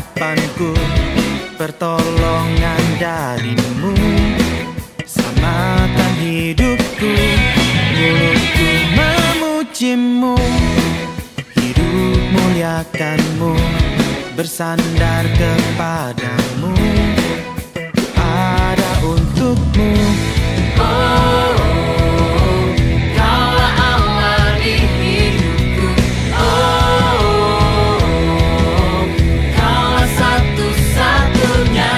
harapanku, pertolongan darimu, selamatan hidupku. Mulutku memujimu, hidup muliakanmu, bersandar kepadamu, ada untukmu. Oh, Kaulah Allah di hidupku. Oh, Kaulah satu-satunya.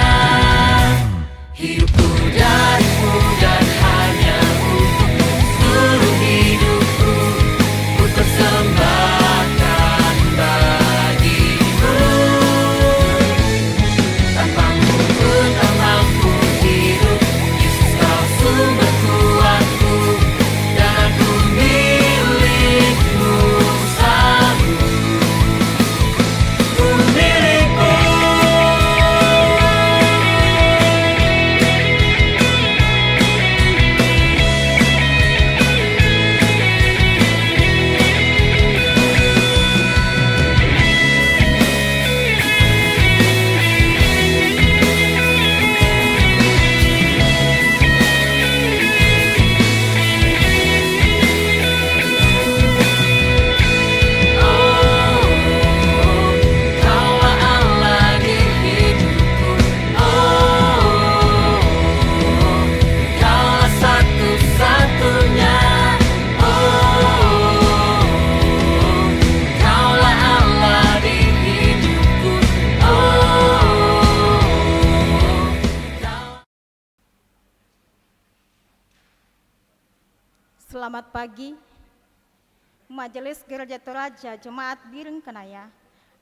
Hidupku darimu dan hanya untukmu. Seluruh hidupku ku persembahkan bagimu. Tanpamu ku tak mampu hidup. Yesus, Kau sumber kuatku, dan aku milikmu selalu. Ku milikmu. Kaulah Allah di hidupku. Oh, Kaulah satu-satunya. Oh, Kaulah Allah di hidupku. Oh, Selamat pagi, Majelis Gereja Toraja Jemaat Biring Kenaya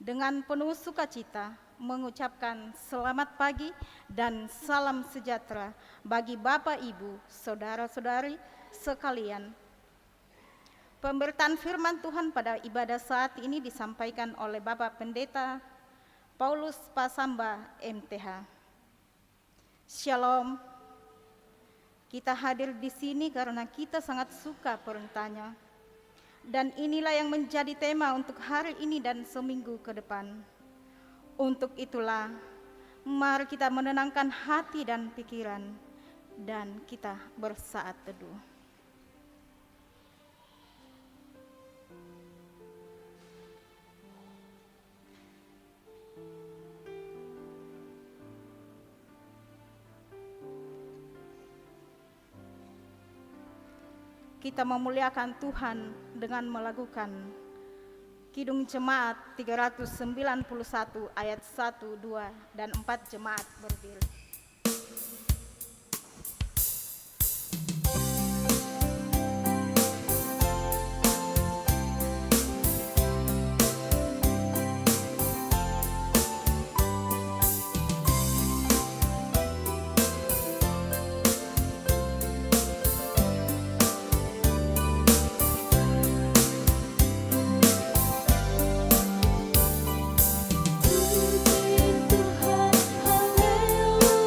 dengan penuh sukacita mengucapkan selamat pagi dan salam sejahtera bagi Bapak, Ibu, Saudara-saudari sekalian. Pemberitaan firman Tuhan pada ibadah saat ini disampaikan oleh Bapak Pendeta Paulus Pasamba, MTH. Shalom. Kita hadir di sini karena kita sangat suka perintahnya. Dan inilah yang menjadi tema untuk hari ini dan seminggu ke depan. Untuk itulah, mari kita menenangkan hati dan pikiran, dan kita bersaat teduh. Kita memuliakan Tuhan dengan melakukan Kidung Jemaat 391 ayat 1, 2, dan 4 jemaat berdiri. Tuhan, haleluya.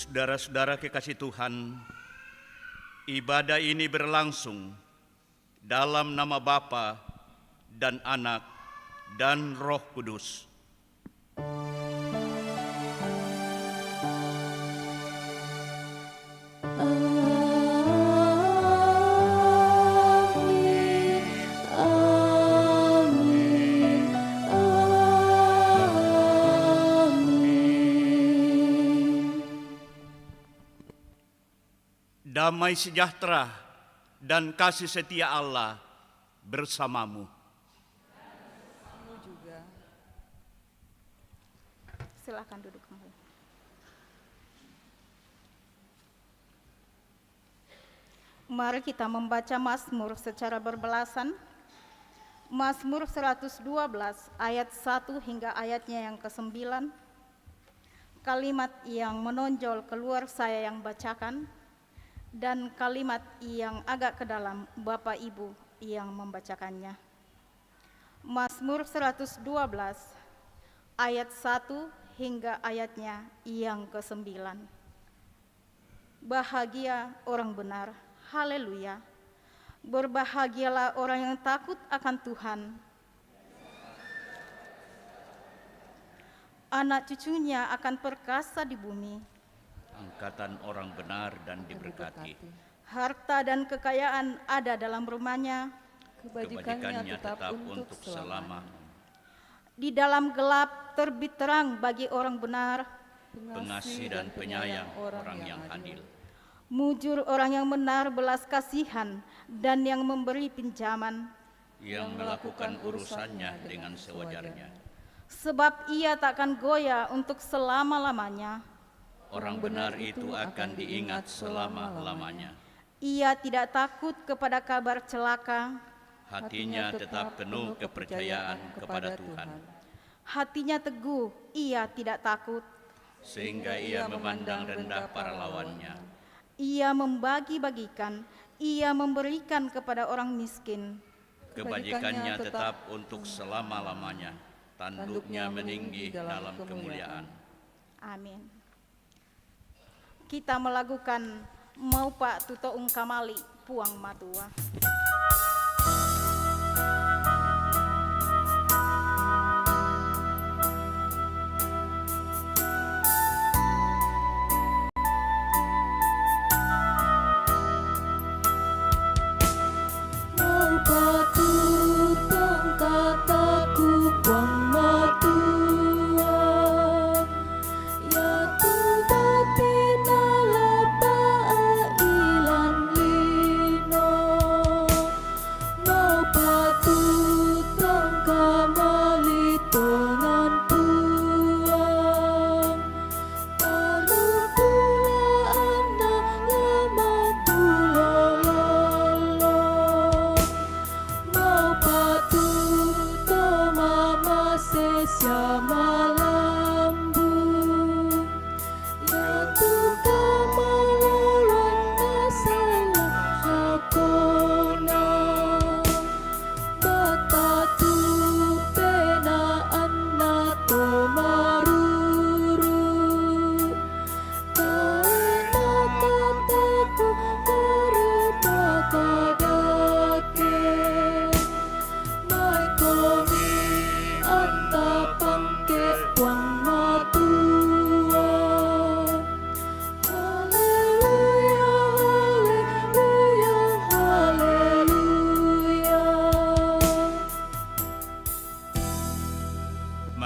Saudara-saudara kekasih Tuhan, ibadah ini berlangsung dalam nama Bapa dan Anak dan Roh Kudus. Damai sejahtera dan kasih setia Allah bersamamu. Silakan duduk kembali. Mari kita membaca Mazmur secara berbelasan. Mazmur 112 ayat 1 hingga ayatnya yang ke-9. Kalimat yang menonjol keluar saya yang bacakan, dan kalimat yang agak ke dalam Bapak Ibu yang membacakannya. Mazmur 112 ayat 1 hingga ayatnya yang ke-9. Bahagia orang benar, haleluya. Berbahagialah orang yang takut akan Tuhan. Anak cucunya akan perkasa di bumi. Angkatan orang benar dan diberkati. Harta dan kekayaan ada dalam rumahnya. Kebajikannya tetap untuk selama. Di dalam gelap terbit terang bagi orang benar. Pengasih dan penyayang orang yang adil. Mujur orang yang benar belas kasihan dan yang memberi pinjaman. Yang melakukan urusannya dengan sewajarnya. Sebab ia takkan goyah untuk selama-lamanya. Orang benar itu akan diingat selama-lamanya. Ia tidak takut kepada kabar celaka. Hatinya tetap penuh kepercayaan kepada Tuhan. Hatinya teguh, ia tidak takut. Sehingga ia memandang rendah para lawannya. Ia membagi-bagikan, ia memberikan kepada orang miskin. Kebajikannya tetap untuk selama-lamanya. Tanduknya meninggi dalam kemuliaan. Amin. Kita melakukan mau Pak Tuto Ungkamali Puang Matua.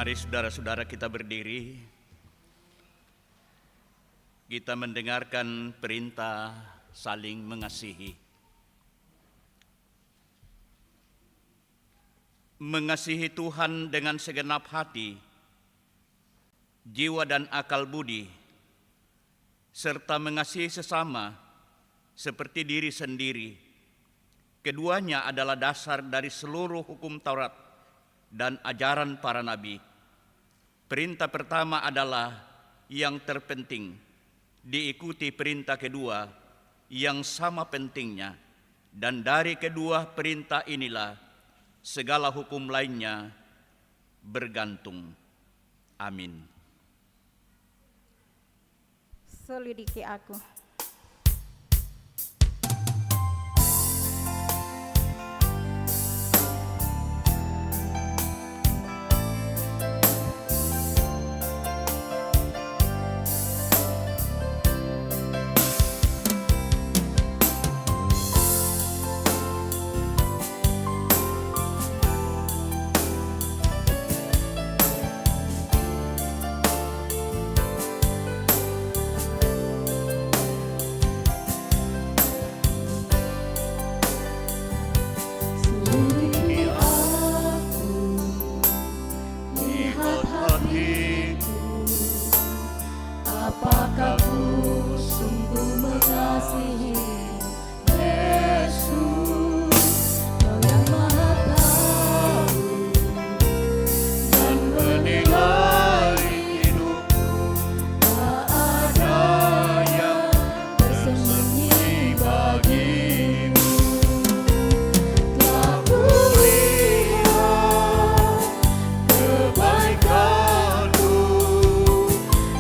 Mari saudara-saudara kita berdiri. Kita mendengarkan perintah saling mengasihi. Mengasihi Tuhan dengan segenap hati, jiwa dan akal budi, serta mengasihi sesama seperti diri sendiri. Keduanya adalah dasar dari seluruh hukum Taurat dan ajaran para nabi. Perintah pertama adalah yang terpenting, diikuti perintah kedua yang sama pentingnya, dan dari kedua perintah inilah segala hukum lainnya bergantung. Amin. Selidiki aku. Selidiki aku, lihat hatiku, apakah ku sungguh mengasihi Yesus, Kau yang Maha Tahu dan menilai hidupku, tak ada yang tersembunyi bagimu. Telah kulihat kebaikan-Mu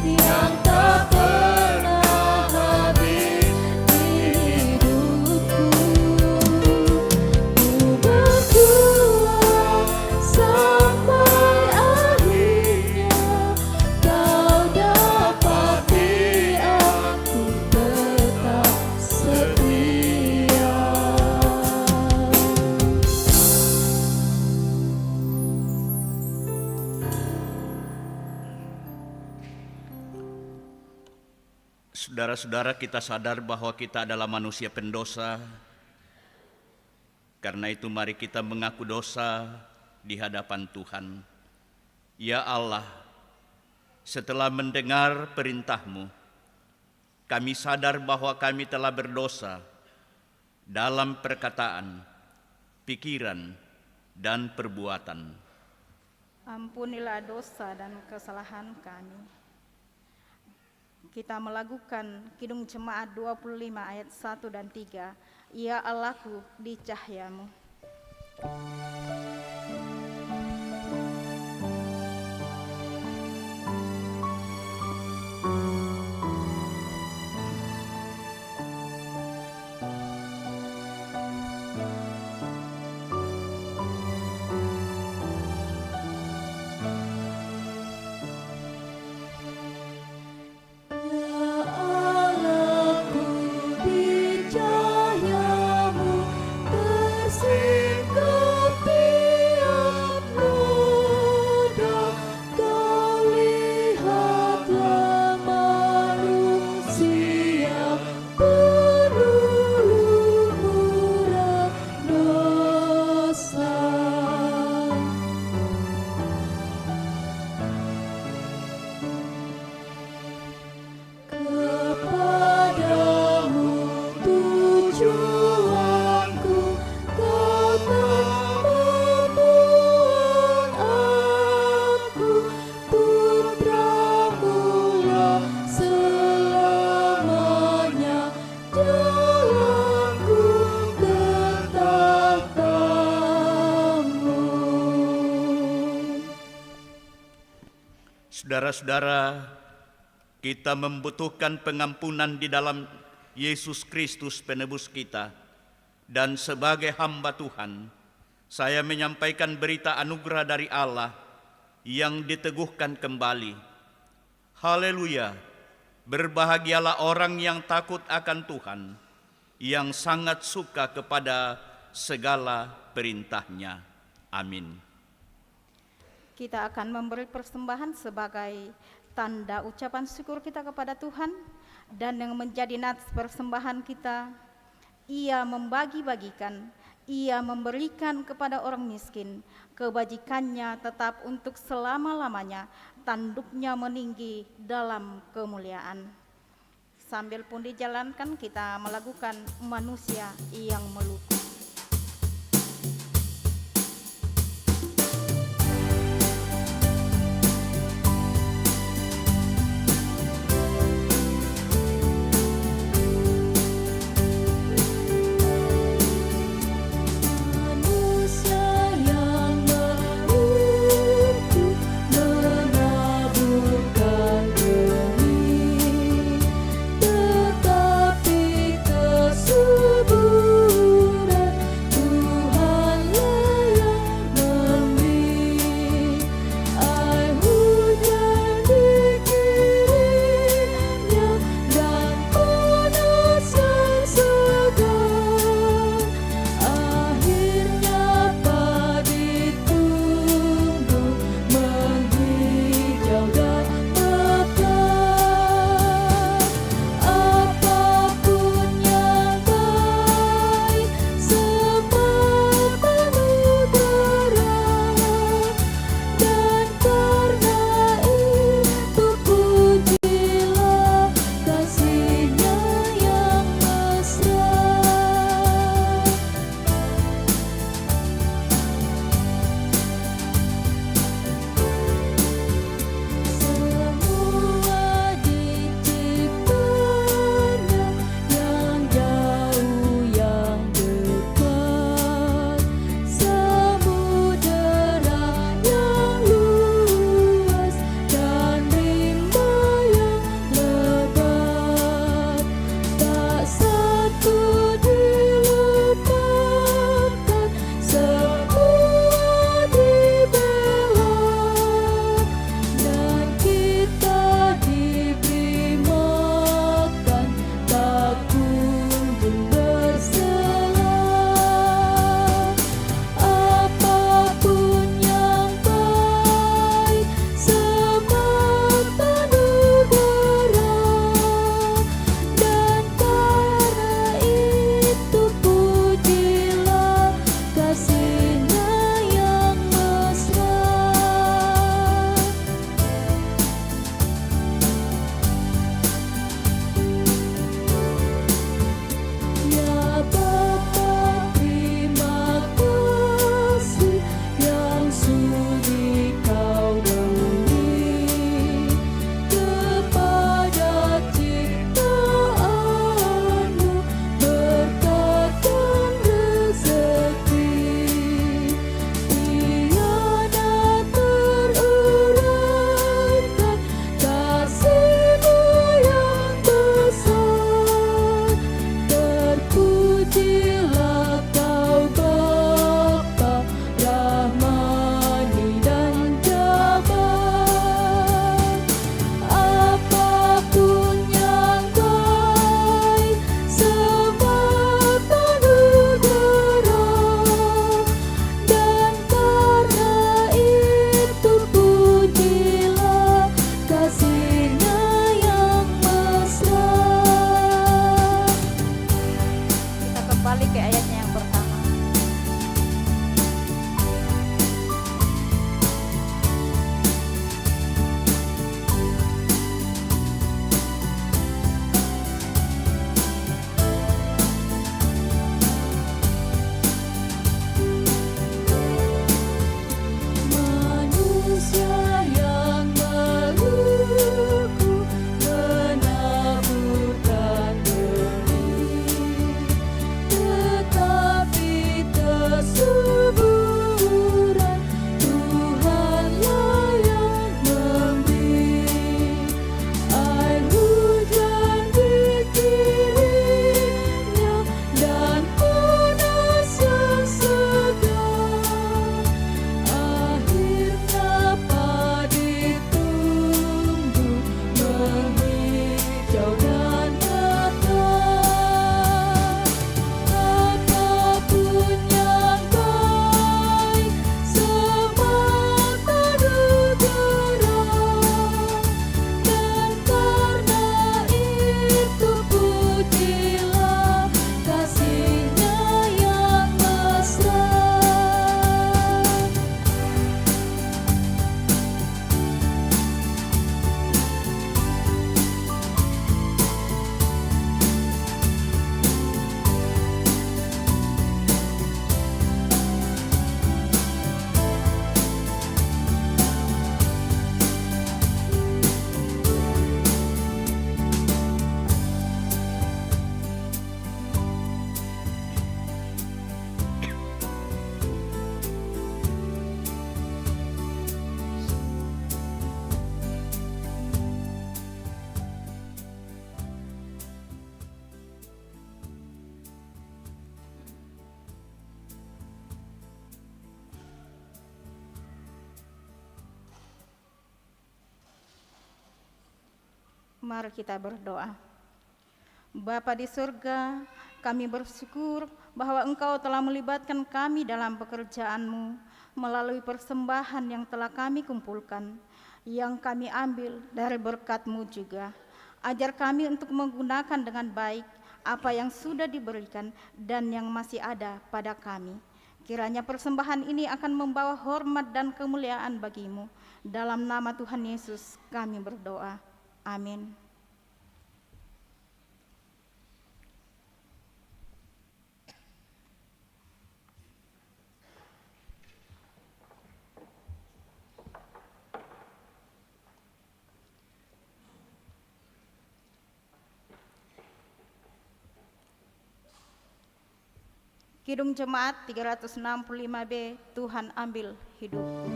yang tak pernah habis di hidupku. Ku berjuang sampai akhirnya, Kau dapati aku tetap setia. Saudara-saudara, kita sadar bahwa kita adalah manusia pendosa. Karena itu mari kita mengaku dosa di hadapan Tuhan. Ya Allah, setelah mendengar perintah-Mu, kami sadar bahwa kami telah berdosa dalam perkataan, pikiran, dan perbuatan. Ampunilah dosa dan kesalahan kami. Kita melakukan Kidung Jemaat 25 ayat 1 dan 3. Ya Allahku di cahaya-Mu. Ya Allahku di cahaya-Mu, tersingkap tiap noda. Kau lihatlah manusia penuh lumuran dosa. Kepadamu tujuanku, Kau tak membuang aku. Putra-Mu lah selamanya, jalanku ketatamu. Saudara-saudara, kita membutuhkan pengampunan di dalam Yesus Kristus penebus kita. Dan sebagai hamba Tuhan, saya menyampaikan berita anugerah dari Allah yang diteguhkan kembali. Haleluya! Berbahagialah orang yang takut akan Tuhan, yang sangat suka kepada segala perintah-Nya. Amin. Kita akan memberi persembahan sebagai tanda ucapan syukur kita kepada Tuhan, dan yang menjadi nats persembahan kita, Ia membagi-bagikan, Ia memberikan kepada orang miskin, kebajikannya tetap untuk selama-lamanya, tanduknya meninggi dalam kemuliaan. Sambil pun dijalankan, kita melakukan manusia yang melukis. Menaburkan benih jauh dan dekat. Apapun yang baik, semata bergerak. Dan karena itu pujilah kasih-Nya yang mesra. Mari kita berdoa. Bapa di surga, kami bersyukur bahwa Engkau telah melibatkan kami dalam pekerjaan-Mu melalui persembahan yang telah kami kumpulkan, yang kami ambil dari berkat-Mu juga. Ajar kami untuk menggunakan dengan baik apa yang sudah diberikan dan yang masih ada pada kami. Kiranya persembahan ini akan membawa hormat dan kemuliaan bagi-Mu. Dalam nama Tuhan Yesus kami berdoa. Amin. Kidung Jemaat 365B, Tuhan ambil hidupku.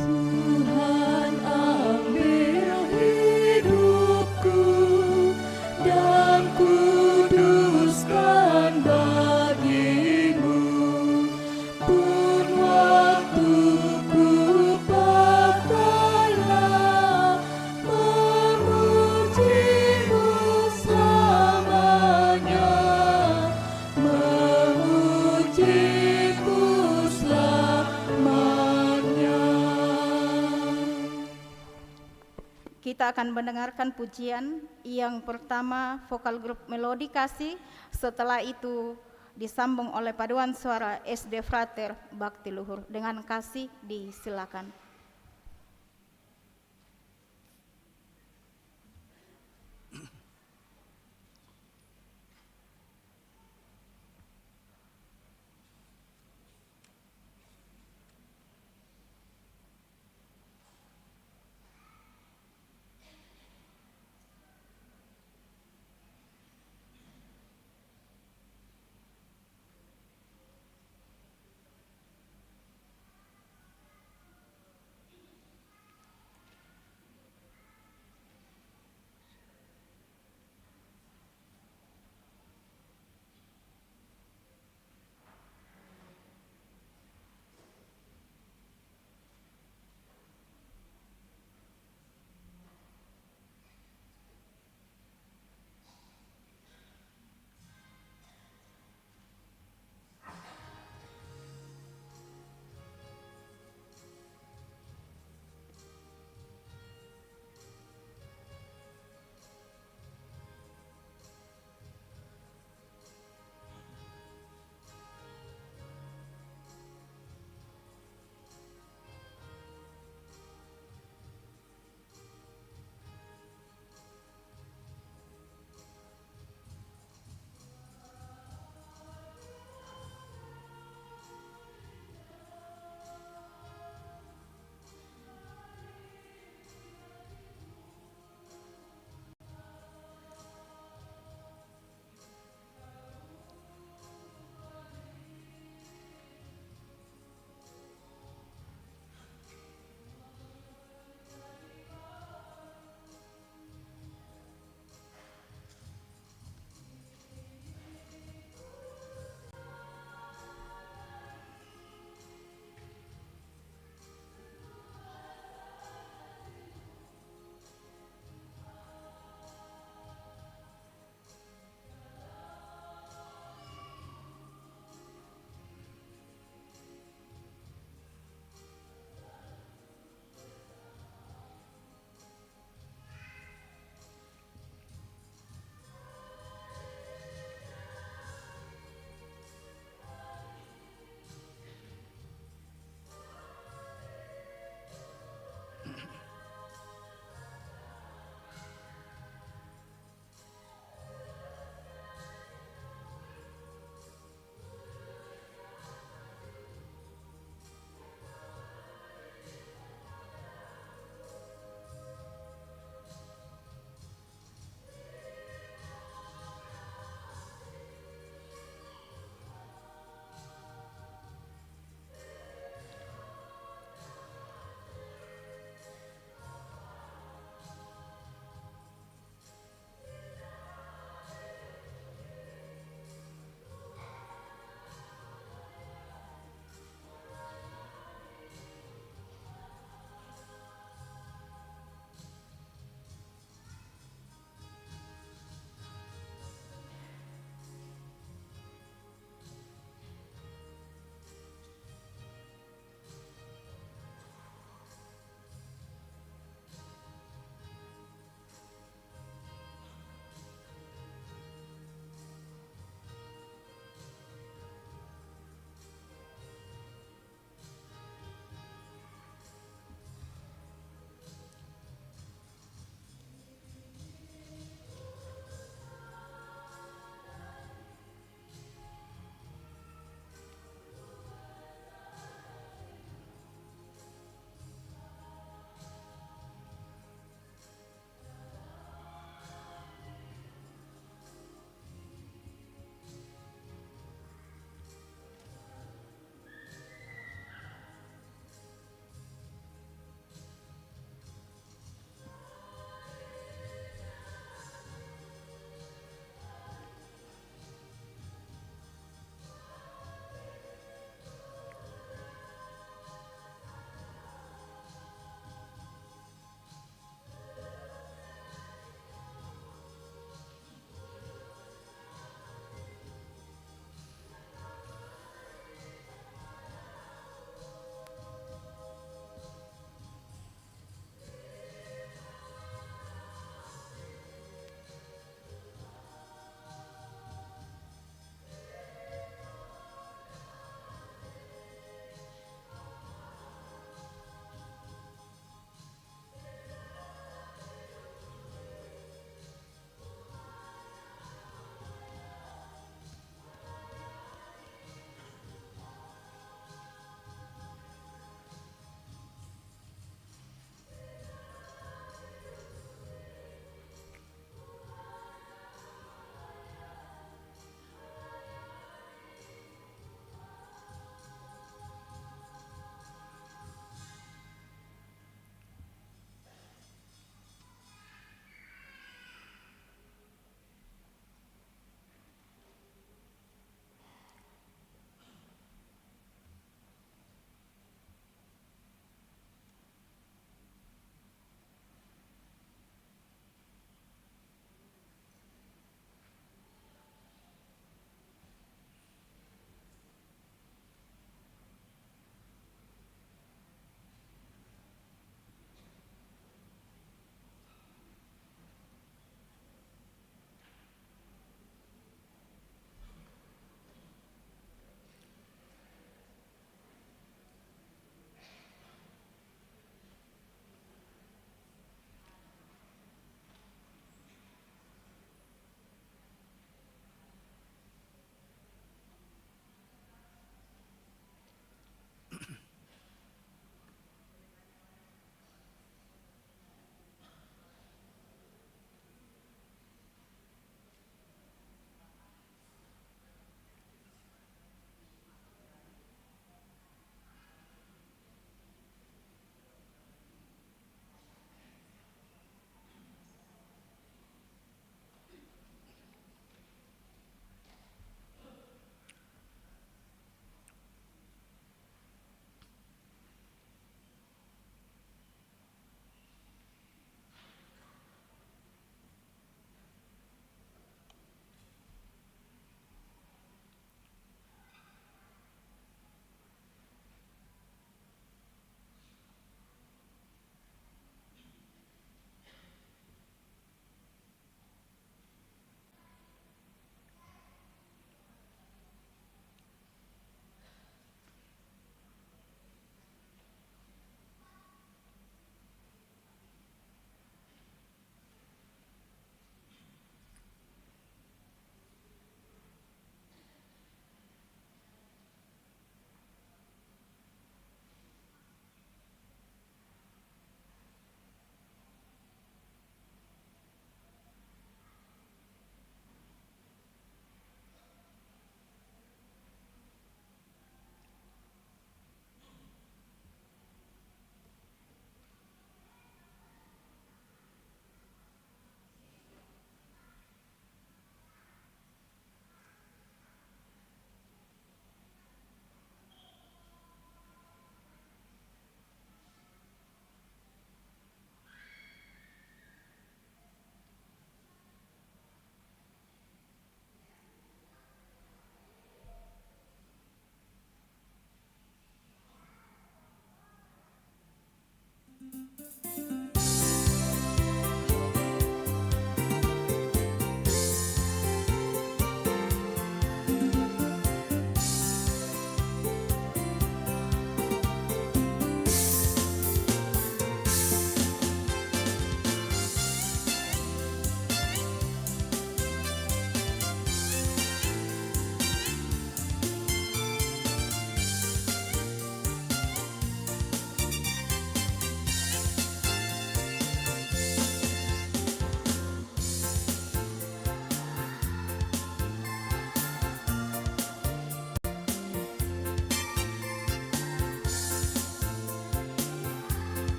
Tuhan ambil hidupku dan kuduskan bagi-Mu. Pun waktuku pakailah memuji-Mu selamanya, memuji-Mu selamanya. Kita akan mendengarkan pujian yang pertama vokal grup Melodi Kasih, setelah itu disambung oleh paduan suara SD Frater Bakti Luhur. Dengan kasih disilakan.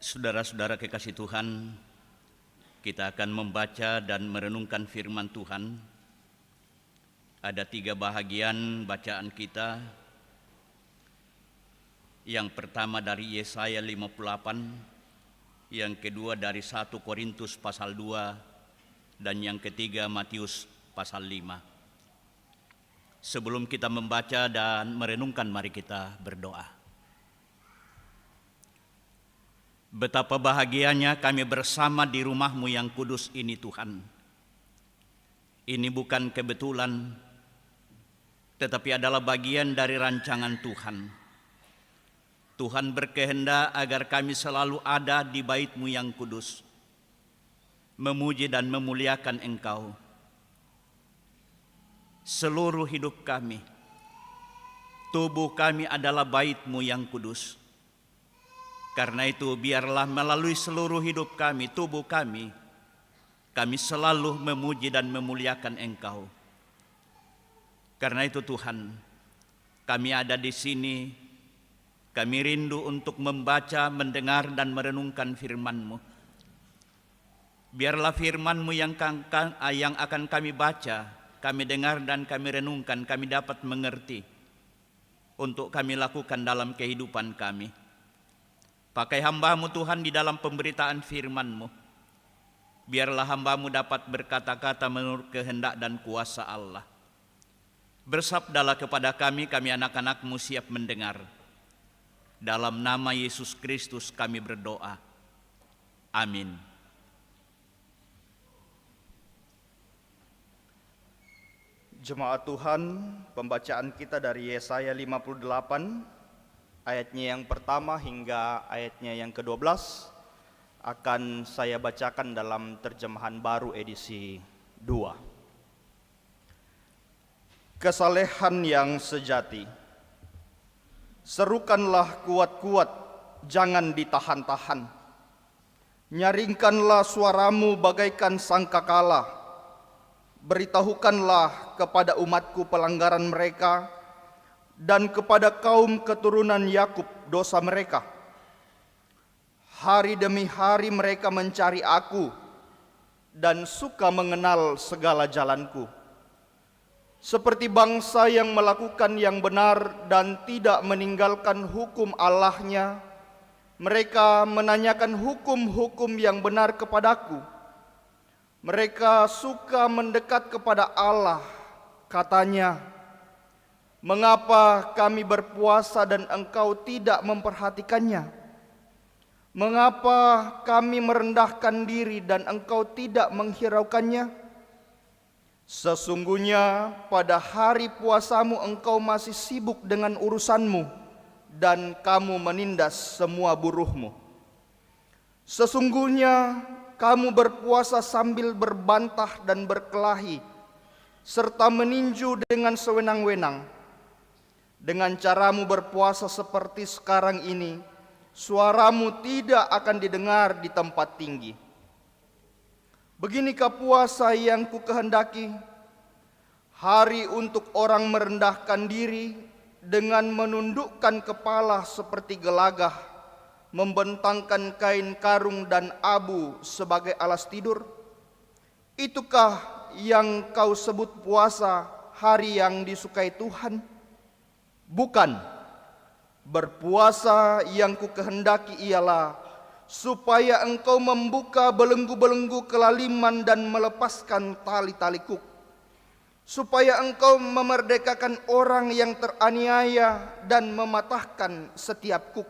Saudara-saudara kekasih Tuhan, kita akan membaca dan merenungkan firman Tuhan. Ada 3 bahagian bacaan kita. Yang pertama dari Yesaya 58, yang kedua dari 1 Korintus pasal 2, dan yang ketiga Matius pasal 5. Sebelum kita membaca dan merenungkan, mari kita berdoa. Betapa bahagianya kami bersama di rumah-Mu yang kudus ini, Tuhan. Ini bukan kebetulan, tetapi adalah bagian dari rancangan Tuhan. Tuhan berkehendak agar kami selalu ada di bait-Mu yang kudus, memuji dan memuliakan Engkau. Seluruh hidup kami, tubuh kami adalah bait-Mu yang kudus. Karena itu biarlah melalui seluruh hidup kami, tubuh kami selalu memuji dan memuliakan Engkau. Karena itu Tuhan, kami ada di sini, kami rindu untuk membaca, mendengar dan merenungkan firman-Mu. Biarlah firman-Mu yang akan kami baca, kami dengar dan kami renungkan, kami dapat mengerti untuk kami lakukan dalam kehidupan kami. Pakai hamba-Mu Tuhan di dalam pemberitaan firman-Mu. Biarlah hamba-Mu dapat berkata-kata menurut kehendak dan kuasa Allah. Bersabdalah kepada kami anak-anak-Mu siap mendengar. Dalam nama Yesus Kristus kami berdoa. Amin. Jemaat Tuhan, pembacaan kita dari Yesaya 58, ayatnya yang pertama hingga ayatnya yang ke-12 akan saya bacakan dalam terjemahan baru edisi 2. Kesalehan yang sejati. Serukanlah kuat-kuat, jangan ditahan-tahan. Nyaringkanlah suaramu bagaikan sangkakala. Beritahukanlah kepada umatku pelanggaran mereka, dan kepada kaum keturunan Yakub dosa mereka. Hari demi hari mereka mencari aku dan suka mengenal segala jalanku. Seperti bangsa yang melakukan yang benar dan tidak meninggalkan hukum Allahnya, mereka menanyakan hukum-hukum yang benar kepadaku. Mereka suka mendekat kepada Allah, katanya, mengapa kami berpuasa dan engkau tidak memperhatikannya? Mengapa kami merendahkan diri dan engkau tidak menghiraukannya? Sesungguhnya pada hari puasamu engkau masih sibuk dengan urusanmu dan kamu menindas semua buruhmu. Sesungguhnya kamu berpuasa sambil berbantah dan berkelahi, serta meninju dengan sewenang-wenang. Dengan caramu berpuasa seperti sekarang ini, suaramu tidak akan didengar di tempat tinggi. Beginikah puasa yang kukehendaki? Hari untuk orang merendahkan diri dengan menundukkan kepala seperti gelagah, membentangkan kain karung dan abu sebagai alas tidur. Itukah yang kau sebut puasa, hari yang disukai Tuhan? Bukan. Berpuasa yang kukehendaki ialah supaya engkau membuka belenggu-belenggu kelaliman dan melepaskan tali-tali kuk, supaya engkau memerdekakan orang yang teraniaya dan mematahkan setiap kuk,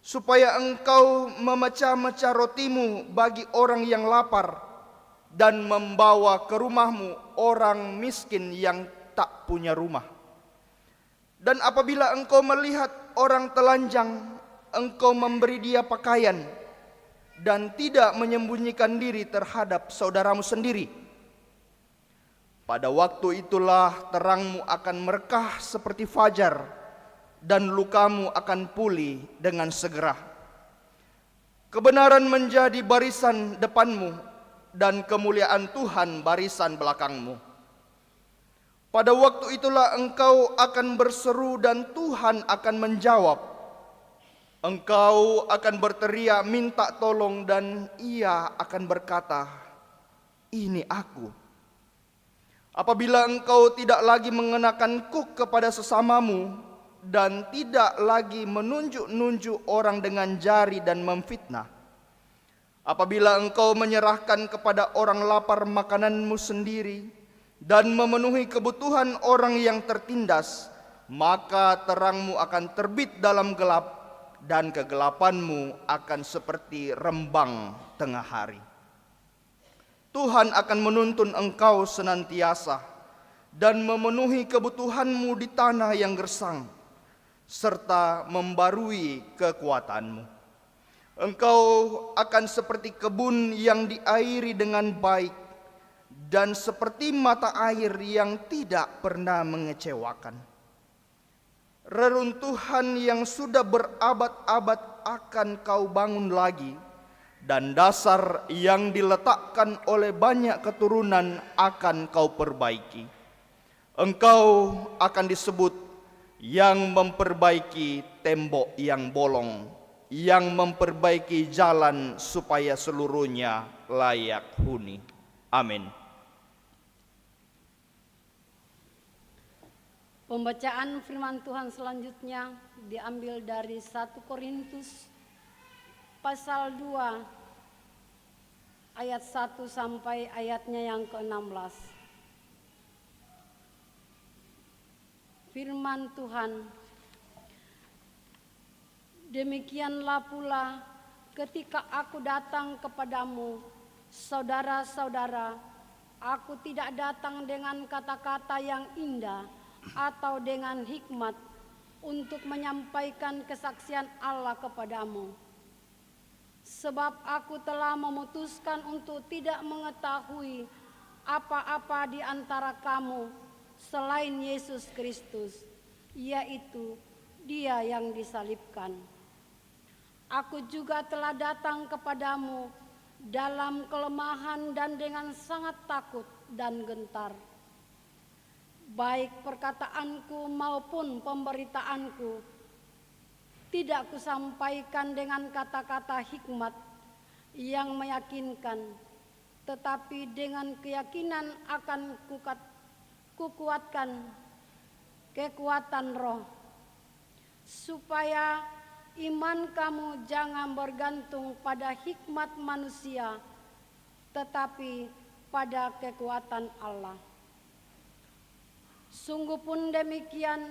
supaya engkau memecah-mecah rotimu bagi orang yang lapar dan membawa ke rumahmu orang miskin yang tak punya rumah. Dan apabila engkau melihat orang telanjang, engkau memberi dia pakaian dan tidak menyembunyikan diri terhadap saudaramu sendiri. Pada waktu itulah terangmu akan merekah seperti fajar dan lukamu akan pulih dengan segera. Kebenaran menjadi barisan depanmu dan kemuliaan Tuhan barisan belakangmu. Pada waktu itulah engkau akan berseru dan Tuhan akan menjawab. Engkau akan berteriak minta tolong dan ia akan berkata, "Ini aku." Apabila engkau tidak lagi mengenakan kuk kepada sesamamu dan tidak lagi menunjuk-nunjuk orang dengan jari dan memfitnah, apabila engkau menyerahkan kepada orang lapar makananmu sendiri dan memenuhi kebutuhan orang yang tertindas, maka terangmu akan terbit dalam gelap dan kegelapanmu akan seperti rembang tengah hari. Tuhan akan menuntun engkau senantiasa dan memenuhi kebutuhanmu di tanah yang gersang, serta membarui kekuatanmu. Engkau akan seperti kebun yang diairi dengan baik dan seperti mata air yang tidak pernah mengecewakan. Reruntuhan yang sudah berabad-abad akan kau bangun lagi, dan dasar yang diletakkan oleh banyak keturunan akan kau perbaiki. Engkau akan disebut yang memperbaiki tembok yang bolong, yang memperbaiki jalan supaya seluruhnya layak huni. Amin. Pembacaan firman Tuhan selanjutnya diambil dari 1 Korintus pasal 2 ayat 1 sampai ayatnya yang ke-16. Firman Tuhan, demikianlah pula ketika aku datang kepadamu, saudara-saudara, aku tidak datang dengan kata-kata yang indah atau dengan hikmat untuk menyampaikan kesaksian Allah kepadamu. Sebab aku telah memutuskan untuk tidak mengetahui apa-apa di antara kamu selain Yesus Kristus, yaitu Dia yang disalibkan. Aku juga telah datang kepadamu dalam kelemahan dan dengan sangat takut dan gentar. Baik perkataanku maupun pemberitaanku tidak kusampaikan dengan kata-kata hikmat yang meyakinkan, tetapi dengan keyakinan akan kukuatkan kekuatan roh, supaya iman kamu jangan bergantung pada hikmat manusia, tetapi pada kekuatan Allah. Sungguh pun demikian,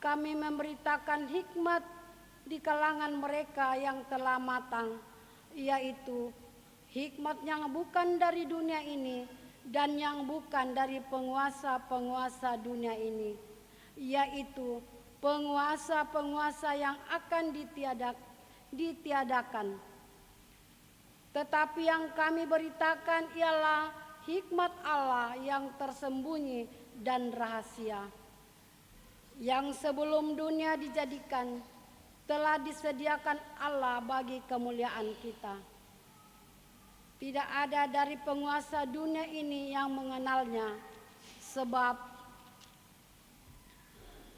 kami memberitakan hikmat di kalangan mereka yang telah matang, yaitu hikmat yang bukan dari dunia ini dan yang bukan dari penguasa-penguasa dunia ini, yaitu penguasa-penguasa yang akan ditiadakan. Tetapi yang kami beritakan ialah hikmat Allah yang tersembunyi dan rahasia, yang sebelum dunia dijadikan telah disediakan Allah bagi kemuliaan kita. Tidak ada dari penguasa dunia ini yang mengenalnya, sebab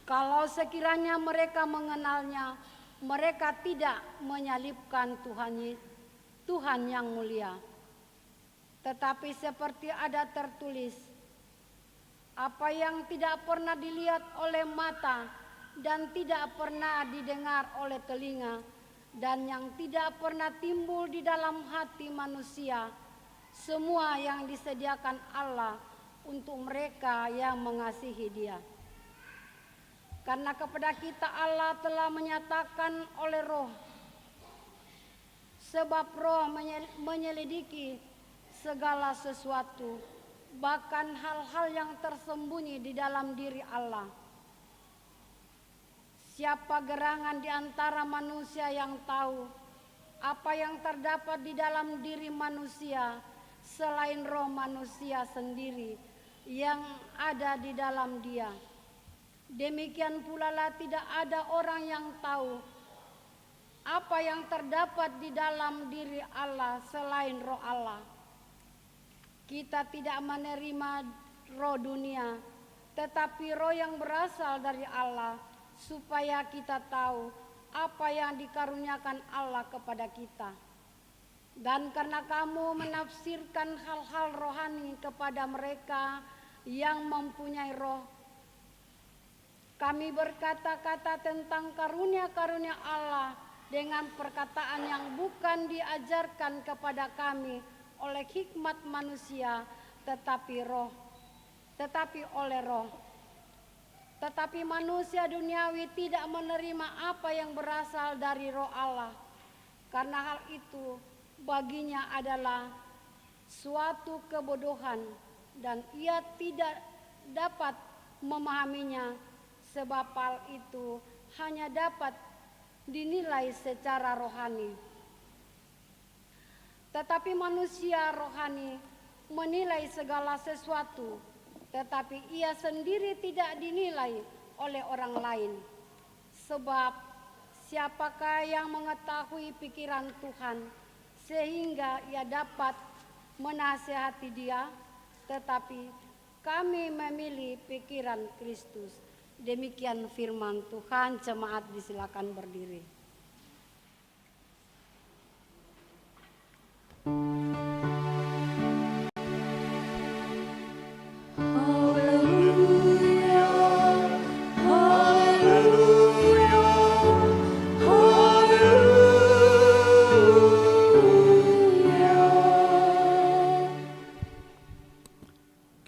kalau sekiranya mereka mengenalnya, mereka tidak menyalibkan Tuhan yang mulia. Tetapi seperti ada tertulis, apa yang tidak pernah dilihat oleh mata dan tidak pernah didengar oleh telinga dan yang tidak pernah timbul di dalam hati manusia, semua yang disediakan Allah untuk mereka yang mengasihi Dia. Karena kepada kita Allah telah menyatakan oleh Roh, sebab Roh menyelidiki segala sesuatu, bahkan hal-hal yang tersembunyi di dalam diri Allah. Siapa gerangan di antara manusia yang tahu apa yang terdapat di dalam diri manusia selain roh manusia sendiri yang ada di dalam dia? Demikian pula lah tidak ada orang yang tahu apa yang terdapat di dalam diri Allah selain roh Allah. Kita tidak menerima roh dunia, tetapi roh yang berasal dari Allah, supaya kita tahu apa yang dikaruniakan Allah kepada kita. Dan karena kamu menafsirkan hal-hal rohani kepada mereka yang mempunyai roh, kami berkata-kata tentang karunia-karunia Allah dengan perkataan yang bukan diajarkan kepada kami oleh hikmat manusia, tetapi oleh roh. Tetapi manusia duniawi tidak menerima apa yang berasal dari roh Allah, karena hal itu baginya adalah suatu kebodohan dan ia tidak dapat memahaminya, sebab hal itu hanya dapat dinilai secara rohani. Tetapi manusia rohani menilai segala sesuatu, tetapi ia sendiri tidak dinilai oleh orang lain. Sebab siapakah yang mengetahui pikiran Tuhan sehingga ia dapat menasihati dia? Tetapi kami memilih pikiran Kristus. Demikian firman Tuhan. Jemaat disilakan berdiri.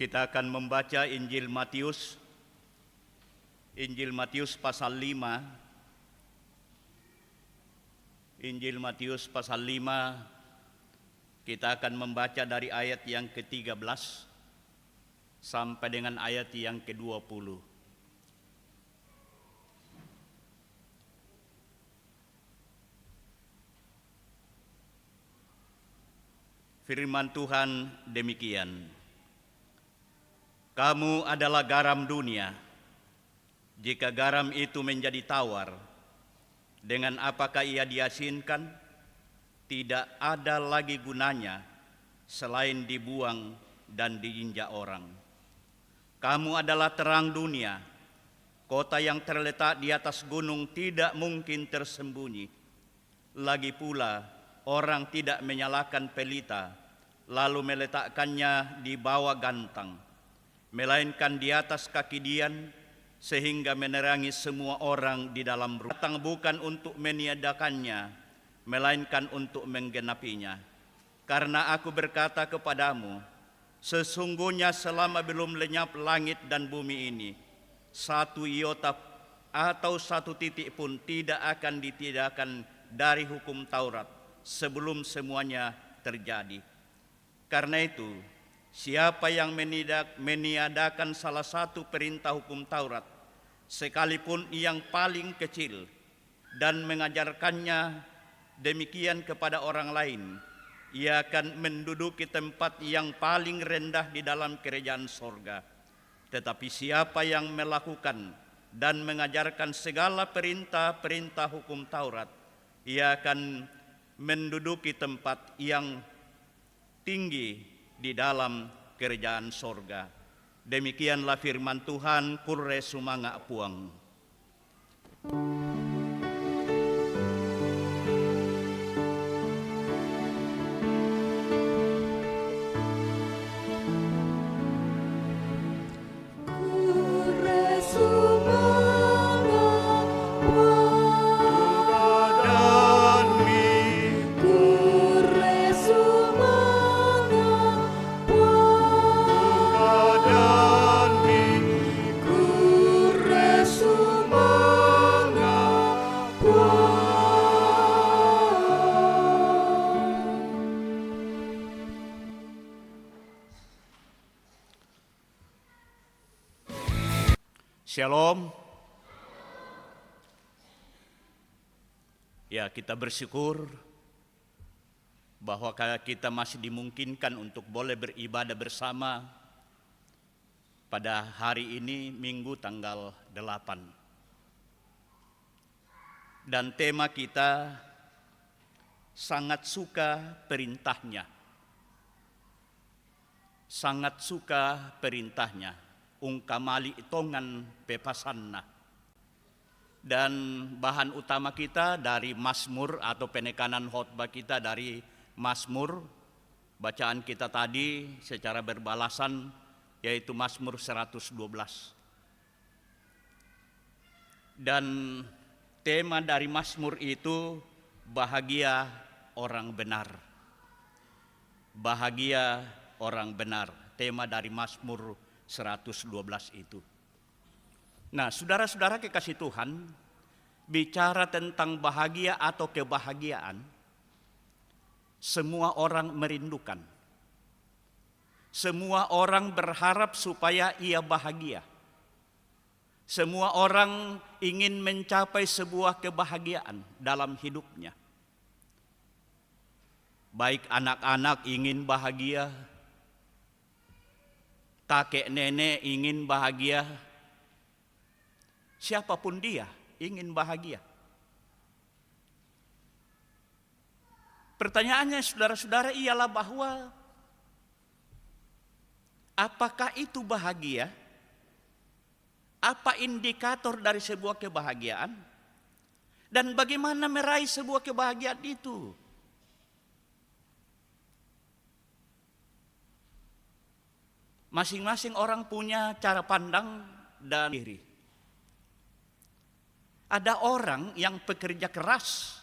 Kita akan membaca Injil Matius pasal 5. Injil Matius pasal 5, kita akan membaca dari ayat yang ke-13 sampai dengan ayat yang ke-20. Firman Tuhan demikian: Kamu adalah garam dunia. Jika garam itu menjadi tawar, dengan apakah ia diasinkan? Tidak ada lagi gunanya selain dibuang dan diinjak orang. Kamu adalah terang dunia. Kota yang terletak di atas gunung tidak mungkin tersembunyi. Lagi pula, orang tidak menyalakan pelita lalu meletakkannya di bawah gantang, melainkan di atas kaki dian, sehingga menerangi semua orang di dalam rumah. Datang bukan untuk meniadakannya, melainkan untuk menggenapinya. Karena aku berkata kepadamu, sesungguhnya selama belum lenyap langit dan bumi ini, satu iota atau satu titik pun tidak akan ditiadakan dari hukum Taurat sebelum semuanya terjadi. Karena itu, siapa yang meniadakan salah satu perintah hukum Taurat, sekalipun yang paling kecil, dan mengajarkannya demikian kepada orang lain, ia akan menduduki tempat yang paling rendah di dalam kerajaan sorga. Tetapi siapa yang melakukan dan mengajarkan segala perintah-perintah hukum Taurat, ia akan menduduki tempat yang tinggi di dalam kerajaan sorga. Demikianlah firman Tuhan. Purre sumanga puang. Shalom. Ya, kita bersyukur bahwa kita masih dimungkinkan untuk boleh beribadah bersama pada hari ini, Minggu tanggal 8. Dan tema kita sangat suka perintahnya. Sangat suka perintahnya. Ungkamali itongan pepasanna. Dan bahan utama kita dari Mazmur atau penekanan khotbah kita dari Mazmur. Bacaan kita tadi secara berbalasan yaitu Mazmur 112. Dan tema dari Mazmur itu bahagia orang benar. Bahagia orang benar. Tema dari Mazmur 112 itu. Nah, saudara-saudara kekasih Tuhan, bicara tentang bahagia atau kebahagiaan, semua orang merindukan. Semua orang berharap supaya ia bahagia. Semua orang ingin mencapai sebuah kebahagiaan dalam hidupnya. Baik anak-anak ingin bahagia, kakek nenek ingin bahagia, siapapun dia ingin bahagia. Pertanyaannya saudara-saudara ialah bahwa apakah itu bahagia? Apa indikator dari sebuah kebahagiaan? Dan bagaimana meraih sebuah kebahagiaan itu? Masing-masing orang punya cara pandang dan diri. Ada orang yang pekerja keras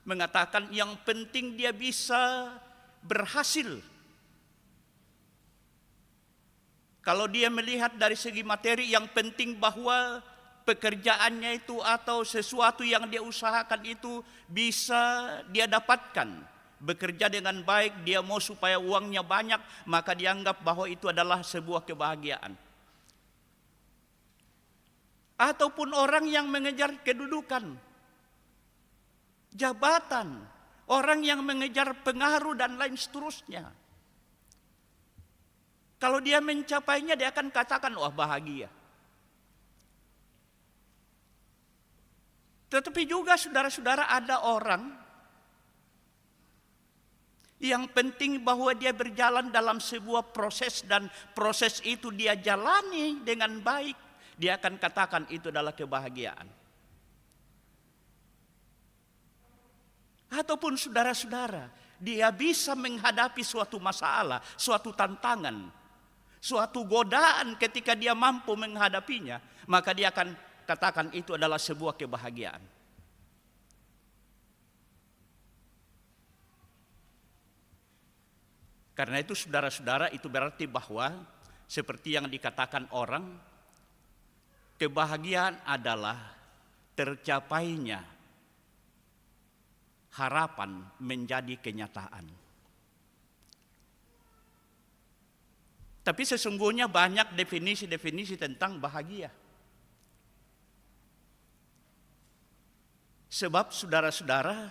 mengatakan yang penting dia bisa berhasil. Kalau dia melihat dari segi materi, yang penting bahwa pekerjaannya itu atau sesuatu yang dia usahakan itu bisa dia dapatkan. Bekerja dengan baik, dia mau supaya uangnya banyak, maka dianggap bahwa itu adalah sebuah kebahagiaan. Ataupun orang yang mengejar kedudukan, jabatan, orang yang mengejar pengaruh dan lain seterusnya. Kalau dia mencapainya, dia akan katakan, wah bahagia. Tetapi juga saudara-saudara ada orang yang penting bahwa dia berjalan dalam sebuah proses dan proses itu dia jalani dengan baik. Dia akan katakan itu adalah kebahagiaan. Ataupun saudara-saudara, dia bisa menghadapi suatu masalah, suatu tantangan, suatu godaan ketika dia mampu menghadapinya, maka dia akan katakan itu adalah sebuah kebahagiaan. Karena itu saudara-saudara, itu berarti bahwa seperti yang dikatakan orang, kebahagiaan adalah tercapainya harapan menjadi kenyataan. Tapi sesungguhnya banyak definisi-definisi tentang bahagia. Sebab saudara-saudara,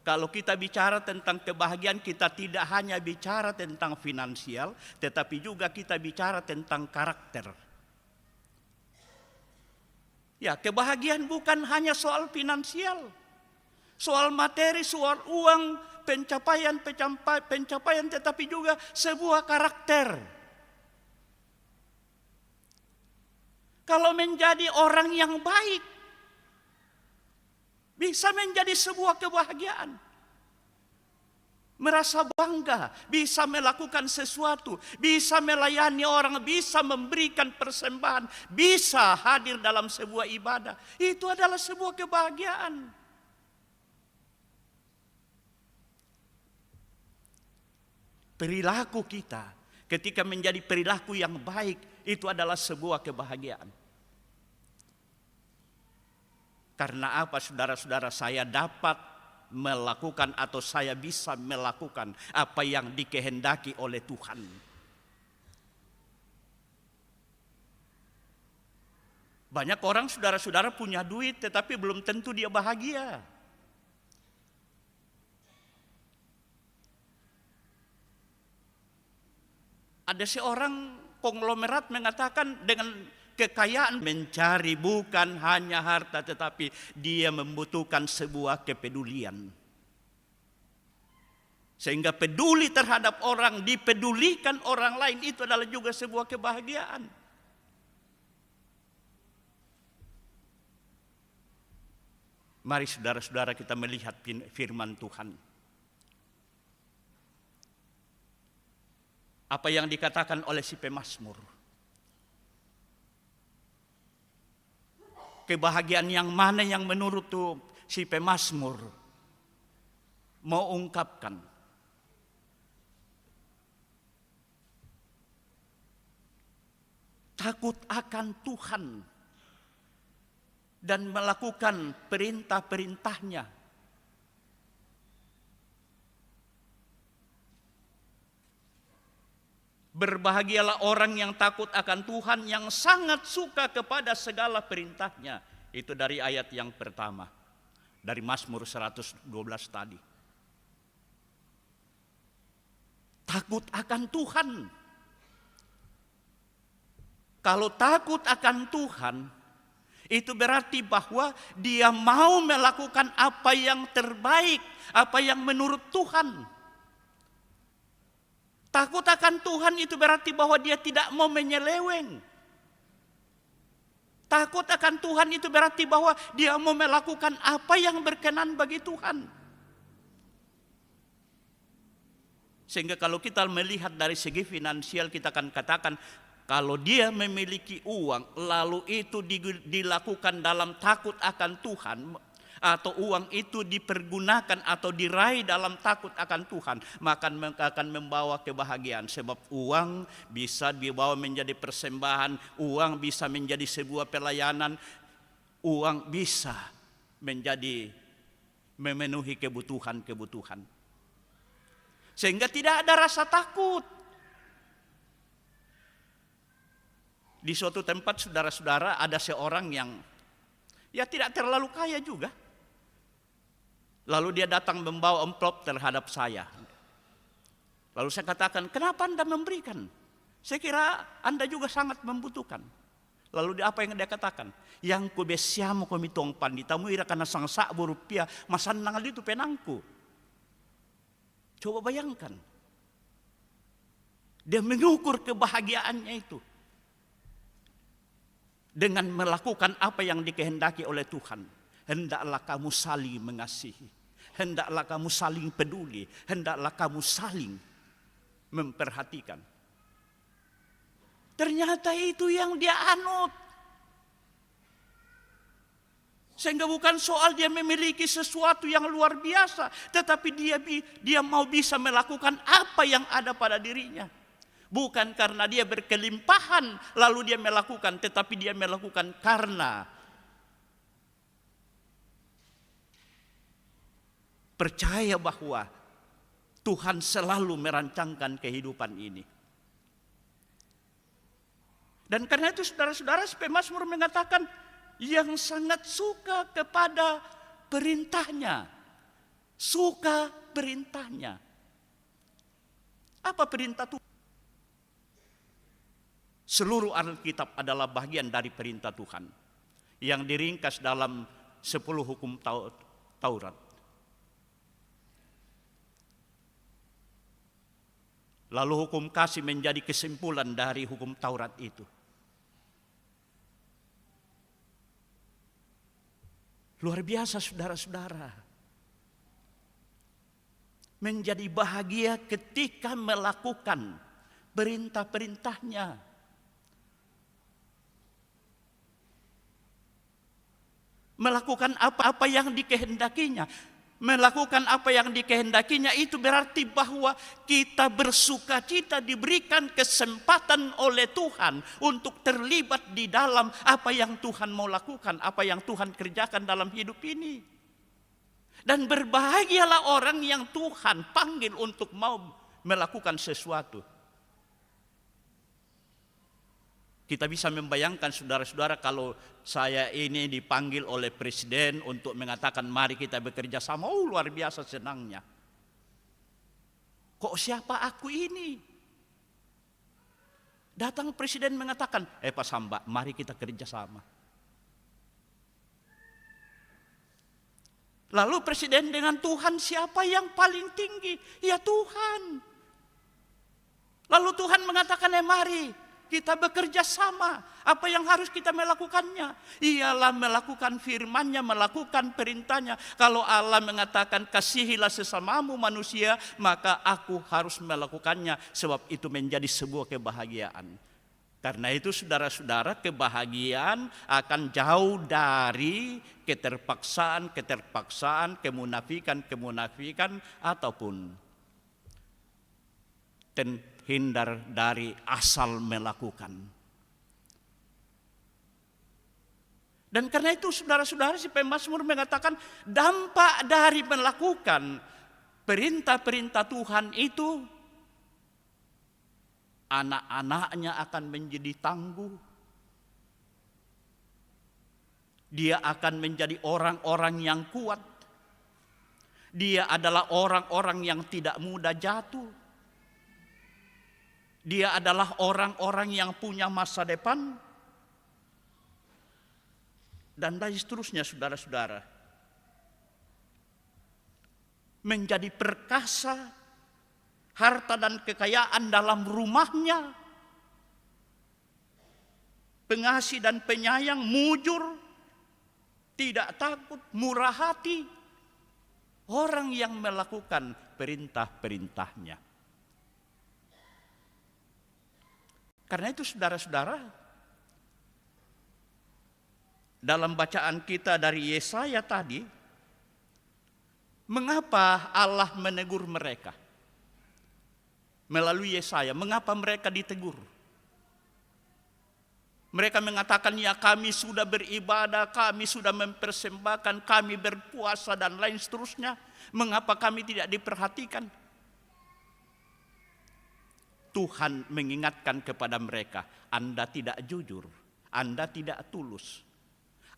kalau kita bicara tentang kebahagiaan, kita tidak hanya bicara tentang finansial, tetapi juga kita bicara tentang karakter. Ya, kebahagiaan bukan hanya soal finansial, soal materi, soal uang, pencapaian, tetapi juga sebuah karakter. Kalau menjadi orang yang baik, bisa menjadi sebuah kebahagiaan. Merasa bangga, bisa melakukan sesuatu, bisa melayani orang, bisa memberikan persembahan, bisa hadir dalam sebuah ibadah. Itu adalah sebuah kebahagiaan. Perilaku kita ketika menjadi perilaku yang baik, itu adalah sebuah kebahagiaan. Karena apa saudara-saudara, saya dapat melakukan atau saya bisa melakukan apa yang dikehendaki oleh Tuhan. Banyak orang saudara-saudara punya duit tetapi belum tentu dia bahagia. Ada seorang konglomerat mengatakan dengan kekayaan mencari bukan hanya harta, tetapi dia membutuhkan sebuah kepedulian. Sehingga peduli terhadap orang, dipedulikan orang lain, itu adalah juga sebuah kebahagiaan. Mari saudara-saudara kita melihat firman Tuhan. Apa yang dikatakan oleh si pemazmur. Kebahagiaan yang mana yang menurut si pemazmur mau ungkapkan. Takut akan Tuhan dan melakukan perintah-perintahnya. Berbahagialah orang yang takut akan Tuhan, yang sangat suka kepada segala perintahnya. Itu dari ayat yang pertama, dari Mazmur 112 tadi. Takut akan Tuhan. Kalau takut akan Tuhan, itu berarti bahwa dia mau melakukan apa yang terbaik, apa yang menurut Tuhan. Takut akan Tuhan itu berarti bahwa dia tidak mau menyeleweng. Takut akan Tuhan itu berarti bahwa dia mau melakukan apa yang berkenan bagi Tuhan. Sehingga kalau kita melihat dari segi finansial, kita akan katakan, kalau dia memiliki uang, lalu itu dilakukan dalam takut akan Tuhan, atau uang itu dipergunakan atau diraih dalam takut akan Tuhan, maka akan membawa kebahagiaan. Sebab uang bisa dibawa menjadi persembahan, uang bisa menjadi sebuah pelayanan, uang bisa menjadi memenuhi kebutuhan-kebutuhan. Sehingga tidak ada rasa takut. Di suatu tempat, saudara-saudara, ada seorang yang tidak terlalu kaya juga. Lalu dia datang membawa amplop terhadap saya. Lalu saya katakan, kenapa Anda memberikan? Saya kira Anda juga sangat membutuhkan. Lalu apa yang dia katakan? Yang ku besiamu komitong panditamu ira kana sang sakbu rupiah masan nangal itu penangku. Coba bayangkan. Dia mengukur kebahagiaannya itu dengan melakukan apa yang dikehendaki oleh Tuhan. Hendaklah kamu saling mengasihi, hendaklah kamu saling peduli, hendaklah kamu saling memperhatikan. Ternyata itu yang dia anut. Sehingga bukan soal dia memiliki sesuatu yang luar biasa, tetapi dia mau bisa melakukan apa yang ada pada dirinya. Bukan karena dia berkelimpahan lalu dia melakukan, tetapi dia melakukan karena percaya bahwa Tuhan selalu merancangkan kehidupan ini. Dan karena itu saudara-saudara, pemazmur mengatakan yang sangat suka kepada perintahnya. Suka perintahnya. Apa perintah Tuhan? Seluruh Alkitab adalah bagian dari perintah Tuhan yang diringkas dalam 10 hukum Taurat. Lalu hukum kasih menjadi kesimpulan dari hukum Taurat itu. Luar biasa saudara-saudara. Menjadi bahagia ketika melakukan perintah-perintahnya. Melakukan apa-apa yang dikehendakinya. Melakukan apa yang dikehendakinya itu berarti bahwa kita bersukacita diberikan kesempatan oleh Tuhan untuk terlibat di dalam apa yang Tuhan mau lakukan, apa yang Tuhan kerjakan dalam hidup ini. Dan berbahagialah orang yang Tuhan panggil untuk mau melakukan sesuatu. Kita bisa membayangkan saudara-saudara kalau saya ini dipanggil oleh presiden untuk mengatakan mari kita bekerja sama. Oh, luar biasa senangnya. Kok siapa aku ini? Datang presiden mengatakan, Pak Samba, mari kita kerja sama. Lalu presiden dengan Tuhan siapa yang paling tinggi? Ya Tuhan. Lalu Tuhan mengatakan, mari kita bekerja sama. Apa yang harus kita melakukannya? Ialah melakukan firman-Nya, melakukan perintahnya. Kalau Allah mengatakan kasihilah sesamamu manusia, maka aku harus melakukannya, sebab itu menjadi sebuah kebahagiaan. Karena itu saudara-saudara, kebahagiaan akan jauh dari keterpaksaan, kemunafikan, ataupun terhindar dari asal melakukan. Dan karena itu saudara-saudara, si pemazmur mengatakan dampak dari melakukan perintah-perintah Tuhan itu, anak-anaknya akan menjadi tangguh. Dia akan menjadi orang-orang yang kuat. Dia adalah orang-orang yang tidak mudah jatuh. Dia adalah orang-orang yang punya masa depan. Dan lain seterusnya saudara-saudara. Menjadi perkasa, harta dan kekayaan dalam rumahnya. Pengasih dan penyayang, mujur, tidak takut, murah hati. Orang yang melakukan perintah-perintahnya. Karena itu saudara-saudara, dalam bacaan kita dari Yesaya tadi, mengapa Allah menegur mereka? Melalui Yesaya, mengapa mereka ditegur? Mereka mengatakan, ya kami sudah beribadah, kami sudah mempersembahkan, kami berpuasa dan lain seterusnya. Mengapa kami tidak diperhatikan? Tuhan mengingatkan kepada mereka, Anda tidak jujur, Anda tidak tulus.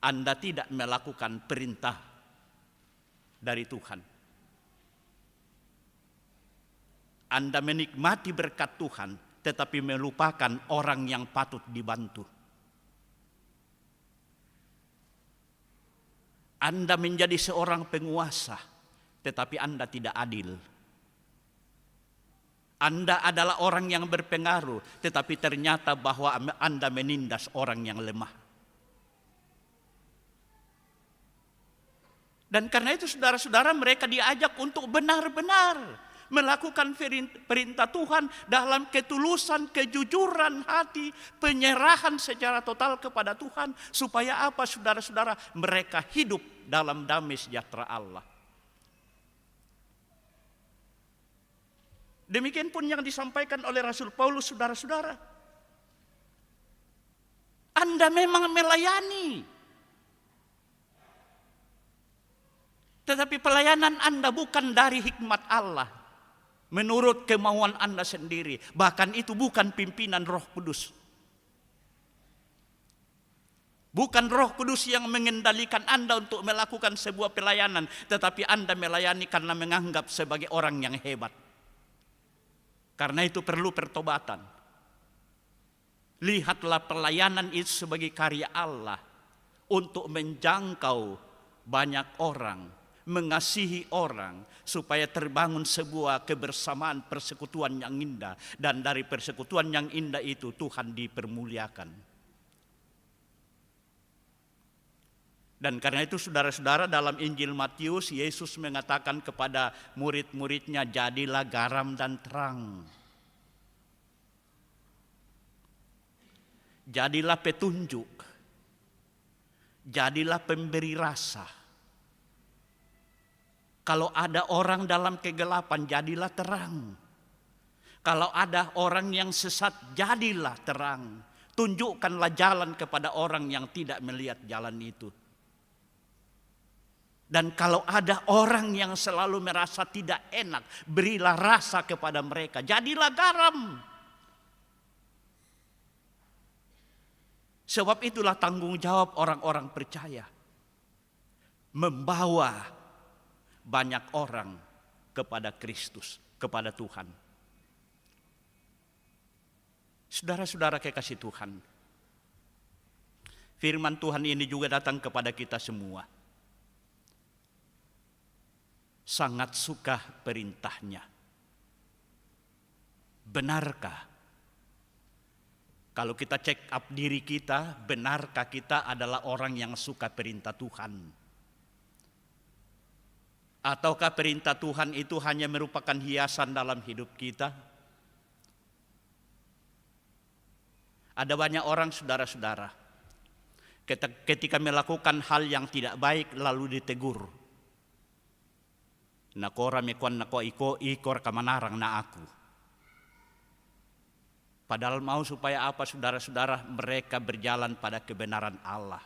Anda tidak melakukan perintah dari Tuhan. Anda menikmati berkat Tuhan, tetapi melupakan orang yang patut dibantu. Anda menjadi seorang penguasa, tetapi Anda tidak adil. Anda adalah orang yang berpengaruh, tetapi ternyata bahwa Anda menindas orang yang lemah. Dan karena itu saudara-saudara, mereka diajak untuk benar-benar melakukan perintah Tuhan dalam ketulusan, kejujuran hati, penyerahan secara total kepada Tuhan. Supaya apa saudara-saudara? Mereka hidup dalam damai sejahtera Allah. Demikian pun yang disampaikan oleh Rasul Paulus, saudara-saudara. Anda memang melayani. Tetapi pelayanan Anda bukan dari hikmat Allah, menurut kemauan Anda sendiri. Bahkan itu bukan pimpinan Roh Kudus. Bukan Roh Kudus yang mengendalikan Anda untuk melakukan sebuah pelayanan, tetapi Anda melayani karena menganggap sebagai orang yang hebat. Karena itu perlu pertobatan. Lihatlah pelayanan itu sebagai karya Allah untuk menjangkau banyak orang, mengasihi orang, supaya terbangun sebuah kebersamaan, persekutuan yang indah. Dan dari persekutuan yang indah itu Tuhan dipermuliakan. Dan karena itu saudara-saudara, dalam Injil Matius, Yesus mengatakan kepada murid-muridnya, jadilah garam dan terang. Jadilah petunjuk. Jadilah pemberi rasa. Kalau ada orang dalam kegelapan, jadilah terang. Kalau ada orang yang sesat, jadilah terang. Tunjukkanlah jalan kepada orang yang tidak melihat jalan itu. Dan kalau ada orang yang selalu merasa tidak enak, berilah rasa kepada mereka. Jadilah garam. Sebab itulah tanggung jawab orang-orang percaya. Membawa banyak orang kepada Kristus, kepada Tuhan. Saudara-saudara kekasih Tuhan, firman Tuhan ini juga datang kepada kita semua. Sangat suka perintahnya. Benarkah Kalau kita check up diri kita, benarkah kita adalah orang yang suka perintah Tuhan? Ataukah perintah Tuhan itu hanya merupakan hiasan dalam hidup kita? Ada banyak orang, saudara-saudara, ketika melakukan hal yang tidak baik lalu ditegur. Nakora mekuan nako ikor kamanarang na aku. Padahal mau supaya apa, saudara-saudara? Mereka berjalan pada kebenaran Allah.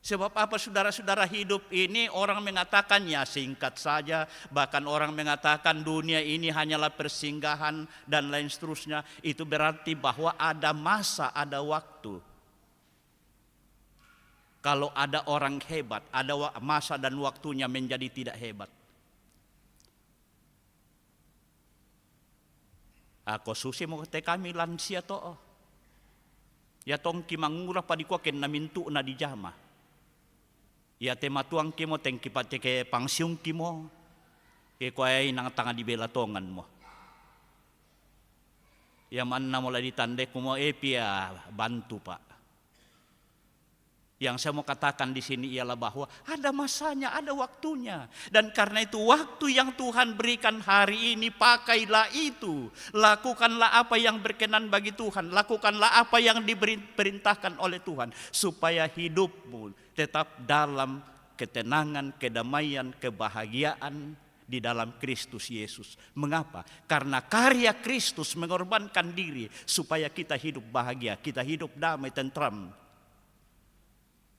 Sebab apa, saudara-saudara? Hidup ini orang mengatakan ya singkat saja. Bahkan orang mengatakan dunia ini hanyalah persinggahan dan lain seterusnya. Itu berarti bahwa ada masa, ada waktu. Kalau ada orang hebat, ada masa dan waktunya menjadi tidak hebat. Ako susi mo te kami lansia to. Ya tong ki mangura pa di ko ken na mintu na di jama. Ya te matuang ki mo teng ki pate ke pangsiung ki mo. E ko ay nang tanga di belatongan mo. Ya man na mo la ditande ko mo pia bantu pak. Yang saya mau katakan di sini ialah bahwa ada masanya, ada waktunya. Dan karena itu waktu yang Tuhan berikan hari ini, pakailah itu. Lakukanlah apa yang berkenan bagi Tuhan. Lakukanlah apa yang diperintahkan oleh Tuhan. Supaya hidupmu tetap dalam ketenangan, kedamaian, kebahagiaan di dalam Kristus Yesus. Mengapa? Karena karya Kristus mengorbankan diri supaya kita hidup bahagia, kita hidup damai, tentram.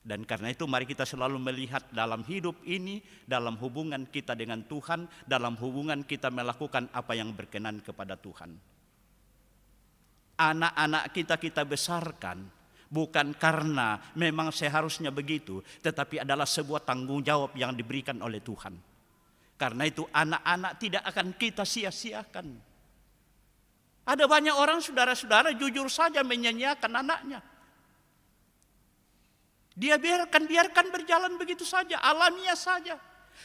Dan karena itu mari kita selalu melihat dalam hidup ini, dalam hubungan kita dengan Tuhan, dalam hubungan kita melakukan apa yang berkenan kepada Tuhan. Anak-anak kita besarkan bukan karena memang seharusnya begitu, tetapi adalah sebuah tanggung jawab yang diberikan oleh Tuhan. Karena itu anak-anak tidak akan kita sia-siakan. Ada banyak orang, saudara-saudara, jujur saja menyanyiakan anaknya. Dia biarkan berjalan begitu saja, alamiah saja.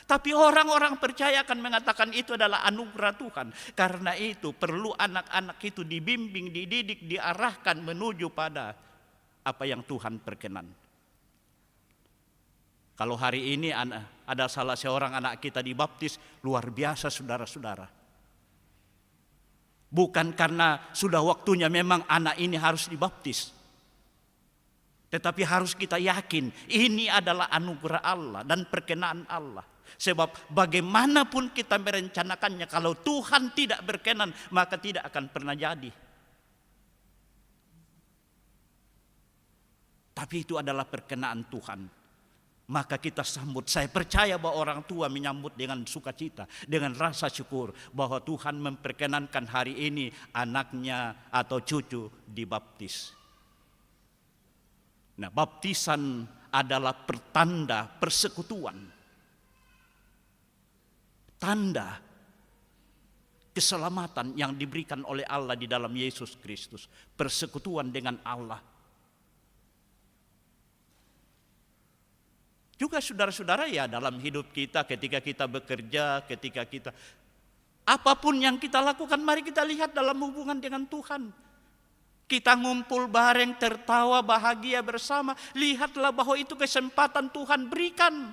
Tapi orang-orang percaya akan mengatakan itu adalah anugerah Tuhan. Karena itu perlu anak-anak itu dibimbing, dididik, diarahkan menuju pada apa yang Tuhan perkenan. Kalau hari ini ada salah seorang anak kita dibaptis, luar biasa saudara-saudara. Bukan karena sudah waktunya memang anak ini harus dibaptis. Tetapi harus kita yakin ini adalah anugerah Allah dan perkenaan Allah. Sebab bagaimanapun kita merencanakannya, kalau Tuhan tidak berkenan maka tidak akan pernah jadi. Tapi itu adalah perkenaan Tuhan. Maka kita sambut. Saya percaya bahwa orang tua menyambut dengan sukacita, dengan rasa syukur bahwa Tuhan memperkenankan hari ini anaknya atau cucu dibaptis. Nah, baptisan adalah pertanda persekutuan. Tanda keselamatan yang diberikan oleh Allah di dalam Yesus Kristus. Persekutuan dengan Allah. Juga saudara-saudara ya dalam hidup kita, ketika kita bekerja, ketika kita apapun yang kita lakukan, mari kita lihat dalam hubungan dengan Tuhan. Kita ngumpul bareng, tertawa, bahagia bersama. Lihatlah bahwa itu kesempatan Tuhan berikan.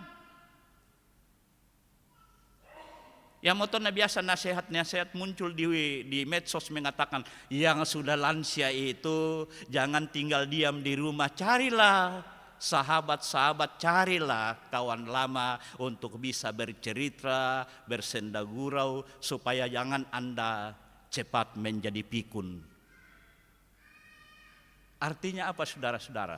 Yang motornya biasa nasihat-nasihat muncul di medsos mengatakan, yang sudah lansia itu jangan tinggal diam di rumah. Carilah sahabat-sahabat, carilah kawan lama untuk bisa bercerita, bersenda gurau, supaya jangan Anda cepat menjadi pikun. Artinya apa saudara-saudara?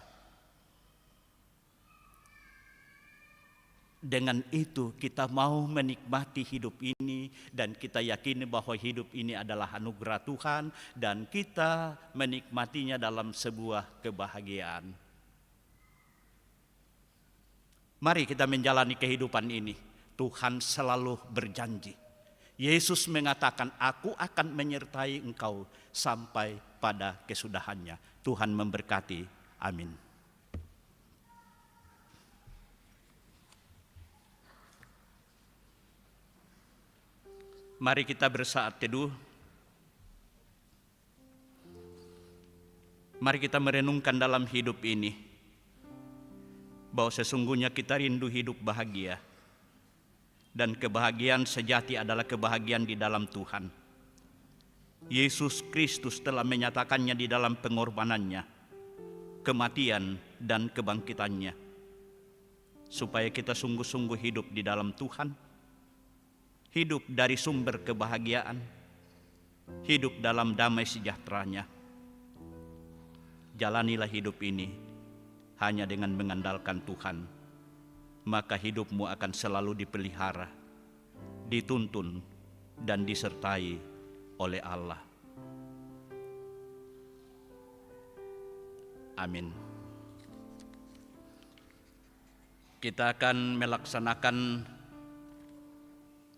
Dengan itu kita mau menikmati hidup ini dan kita yakini bahwa hidup ini adalah anugerah Tuhan dan kita menikmatinya dalam sebuah kebahagiaan. Mari kita menjalani kehidupan ini. Tuhan selalu berjanji. Yesus mengatakan, aku akan menyertai engkau sampai pada kesudahannya. Tuhan memberkati. Amin. Mari kita bersaat teduh. Mari kita merenungkan dalam hidup ini bahwa sesungguhnya kita rindu hidup bahagia, dan kebahagiaan sejati adalah kebahagiaan di dalam Tuhan. Yesus Kristus telah menyatakannya di dalam pengorbanannya, kematian dan kebangkitannya, supaya kita sungguh-sungguh hidup di dalam Tuhan, hidup dari sumber kebahagiaan, hidup dalam damai sejahteranya. Jalanilah hidup ini hanya dengan mengandalkan Tuhan, maka hidupmu akan selalu dipelihara, dituntun, dan disertai oleh Allah. Amin. Kita akan melaksanakan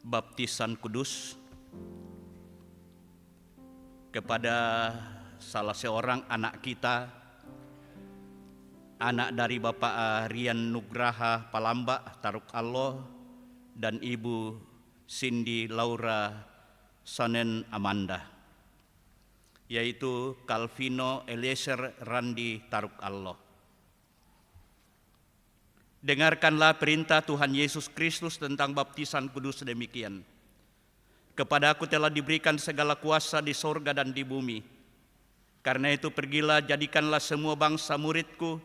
baptisan kudus kepada salah seorang anak kita, anak dari Bapak Rian Nugraha Palamba Taruk Allah dan Ibu Cindy Laura Sanen Amanda, yaitu Calvino Eliezer Randi Taruk Allah. Dengarkanlah perintah Tuhan Yesus Kristus tentang baptisan kudus demikian. Kepada aku telah diberikan segala kuasa di sorga dan di bumi. Karena itu pergilah, jadikanlah semua bangsa muridku,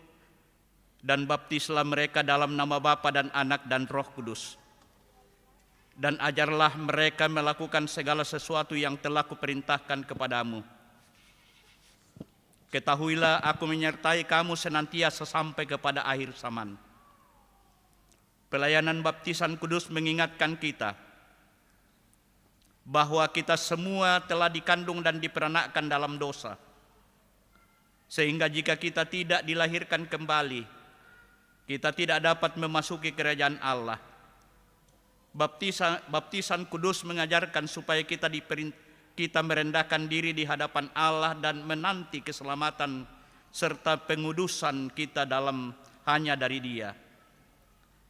dan baptislah mereka dalam nama Bapa dan Anak dan Roh Kudus. Dan ajarlah mereka melakukan segala sesuatu yang telah kuperintahkan kepadamu. Ketahuilah aku menyertai kamu senantiasa sampai kepada akhir zaman. Pelayanan baptisan kudus mengingatkan kita bahwa kita semua telah dikandung dan diperanakkan dalam dosa. Sehingga jika kita tidak dilahirkan kembali, kita tidak dapat memasuki kerajaan Allah. Baptisan kudus mengajarkan supaya kita merendahkan diri di hadapan Allah dan menanti keselamatan serta pengudusan kita hanya dari Dia.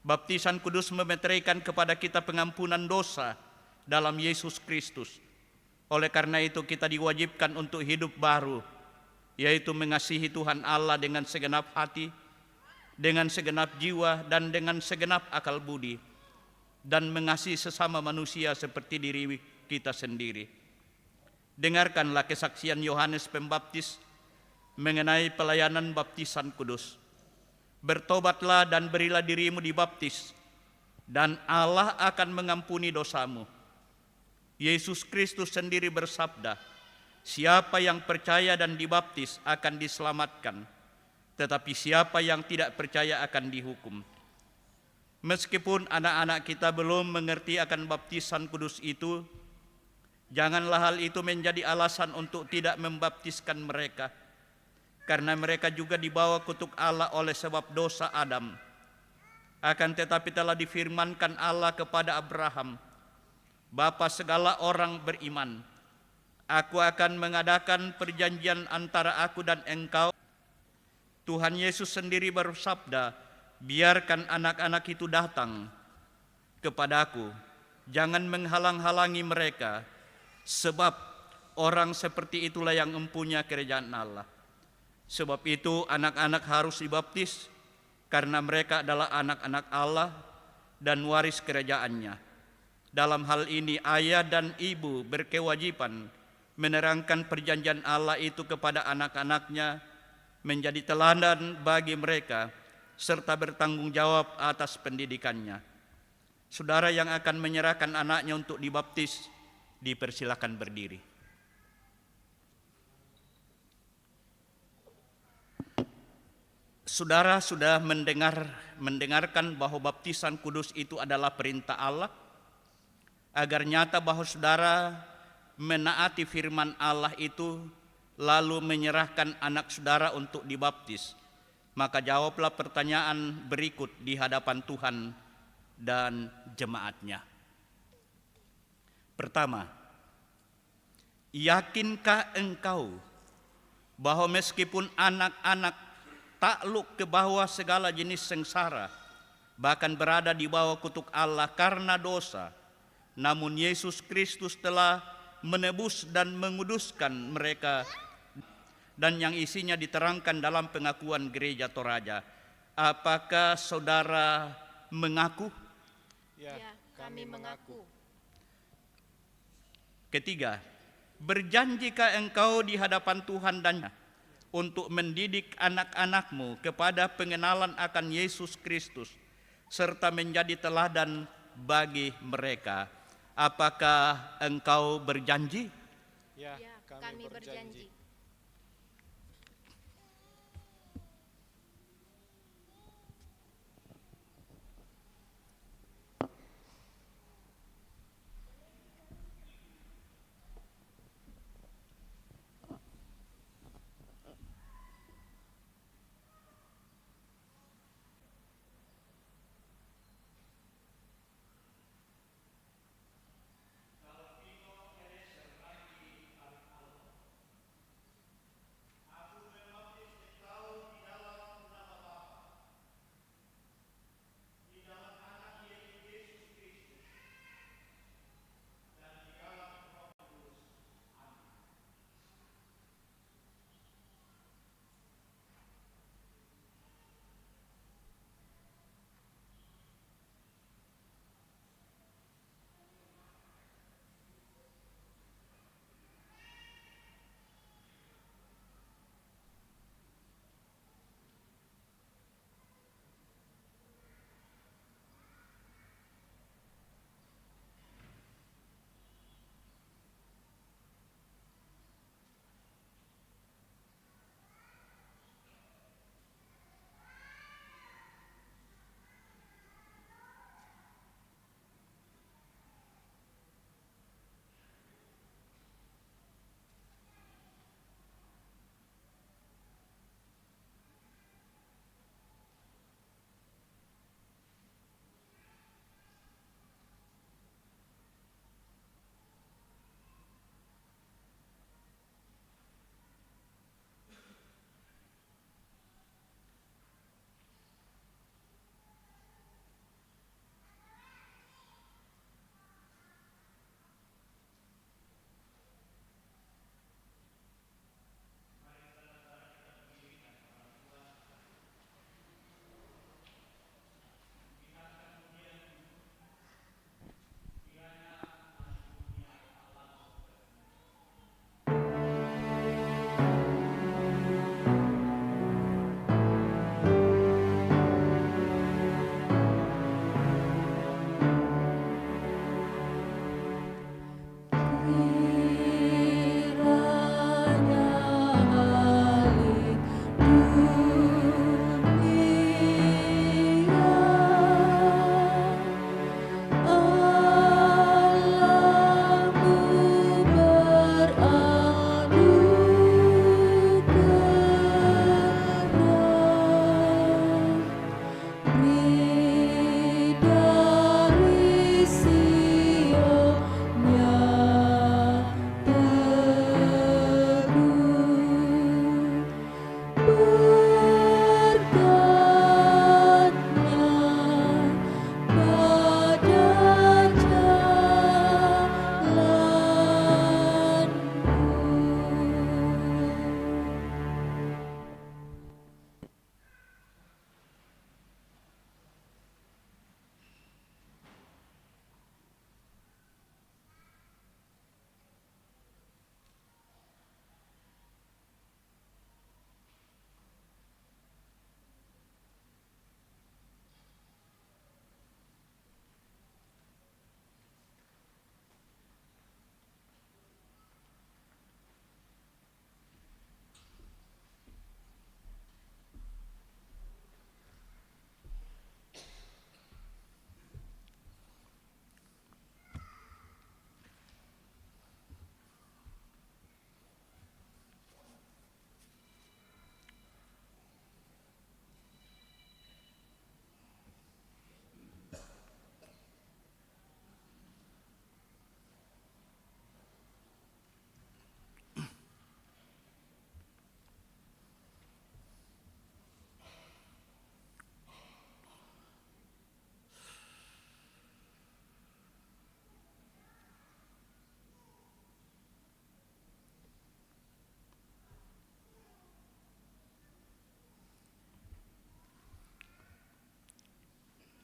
Baptisan kudus memeteraikan kepada kita pengampunan dosa dalam Yesus Kristus. Oleh karena itu kita diwajibkan untuk hidup baru, yaitu mengasihi Tuhan Allah dengan segenap hati, dengan segenap jiwa, dan dengan segenap akal budi, dan mengasihi sesama manusia seperti diri kita sendiri. Dengarkanlah kesaksian Yohanes Pembaptis mengenai pelayanan baptisan kudus. Bertobatlah dan berilah dirimu dibaptis, dan Allah akan mengampuni dosamu. Yesus Kristus sendiri bersabda, siapa yang percaya dan dibaptis akan diselamatkan, tetapi siapa yang tidak percaya akan dihukum. Meskipun anak-anak kita belum mengerti akan baptisan kudus itu, janganlah hal itu menjadi alasan untuk tidak membaptiskan mereka, karena mereka juga dibawa kutuk Allah oleh sebab dosa Adam. Akan tetapi telah difirmankan Allah kepada Abraham, bapa segala orang beriman, aku akan mengadakan perjanjian antara aku dan engkau. Tuhan Yesus sendiri bersabda, biarkan anak-anak itu datang kepadaku, jangan menghalang-halangi mereka, sebab orang seperti itulah yang mempunyai kerajaan Allah. Sebab itu anak-anak harus dibaptis, karena mereka adalah anak-anak Allah dan waris kerajaannya. Dalam hal ini ayah dan ibu berkewajiban menerangkan perjanjian Allah itu kepada anak-anaknya, menjadi teladan bagi mereka, serta bertanggung jawab atas pendidikannya. Saudara yang akan menyerahkan anaknya untuk dibaptis, dipersilakan berdiri. Saudara sudah mendengarkan bahwa baptisan kudus itu adalah perintah Allah, agar nyata bahwa saudara menaati firman Allah itu, lalu menyerahkan anak saudara untuk dibaptis. Maka jawablah pertanyaan berikut di hadapan Tuhan dan jemaatnya. Pertama, yakinkah engkau bahwa meskipun anak-anak takluk ke bawah segala jenis sengsara, bahkan berada di bawah kutuk Allah karena dosa, namun Yesus Kristus telah menebus dan menguduskan mereka dan yang isinya diterangkan dalam pengakuan Gereja Toraja. Apakah saudara mengaku? Ya, kami mengaku. Ketiga, berjanjikah engkau di hadapan Tuhan dan untuk mendidik anak-anakmu kepada pengenalan akan Yesus Kristus, serta menjadi teladan bagi mereka? Apakah engkau berjanji? Ya, kami berjanji.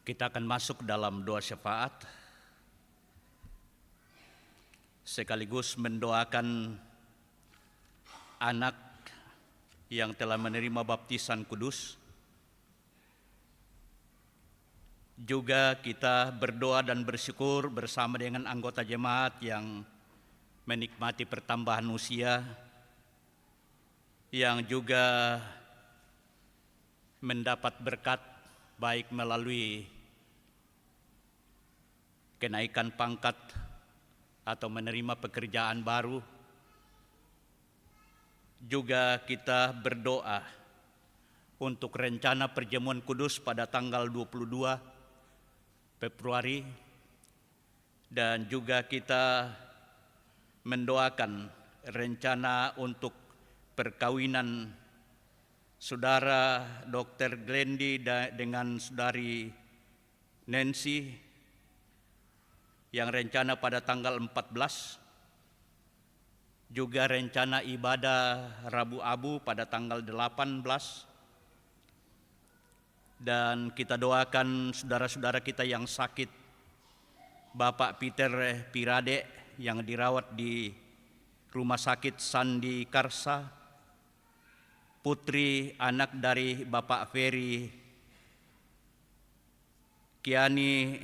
Kita akan masuk dalam doa syafaat sekaligus mendoakan anak yang telah menerima baptisan kudus. Juga kita berdoa dan bersyukur bersama dengan anggota jemaat yang menikmati pertambahan usia, yang juga mendapat berkat baik melalui kenaikan pangkat atau menerima pekerjaan baru. Juga kita berdoa untuk rencana perjamuan kudus pada tanggal 22 Februari, dan juga kita mendoakan rencana untuk perkawinan Saudara Dr. Glendi dengan Saudari Nancy yang rencana pada tanggal 14, juga rencana ibadah Rabu Abu pada tanggal 18, dan kita doakan saudara-saudara kita yang sakit, Bapak Peter Pirade yang dirawat di Rumah Sakit Sandi Karsa, Putri anak dari Bapak Ferry Kiani,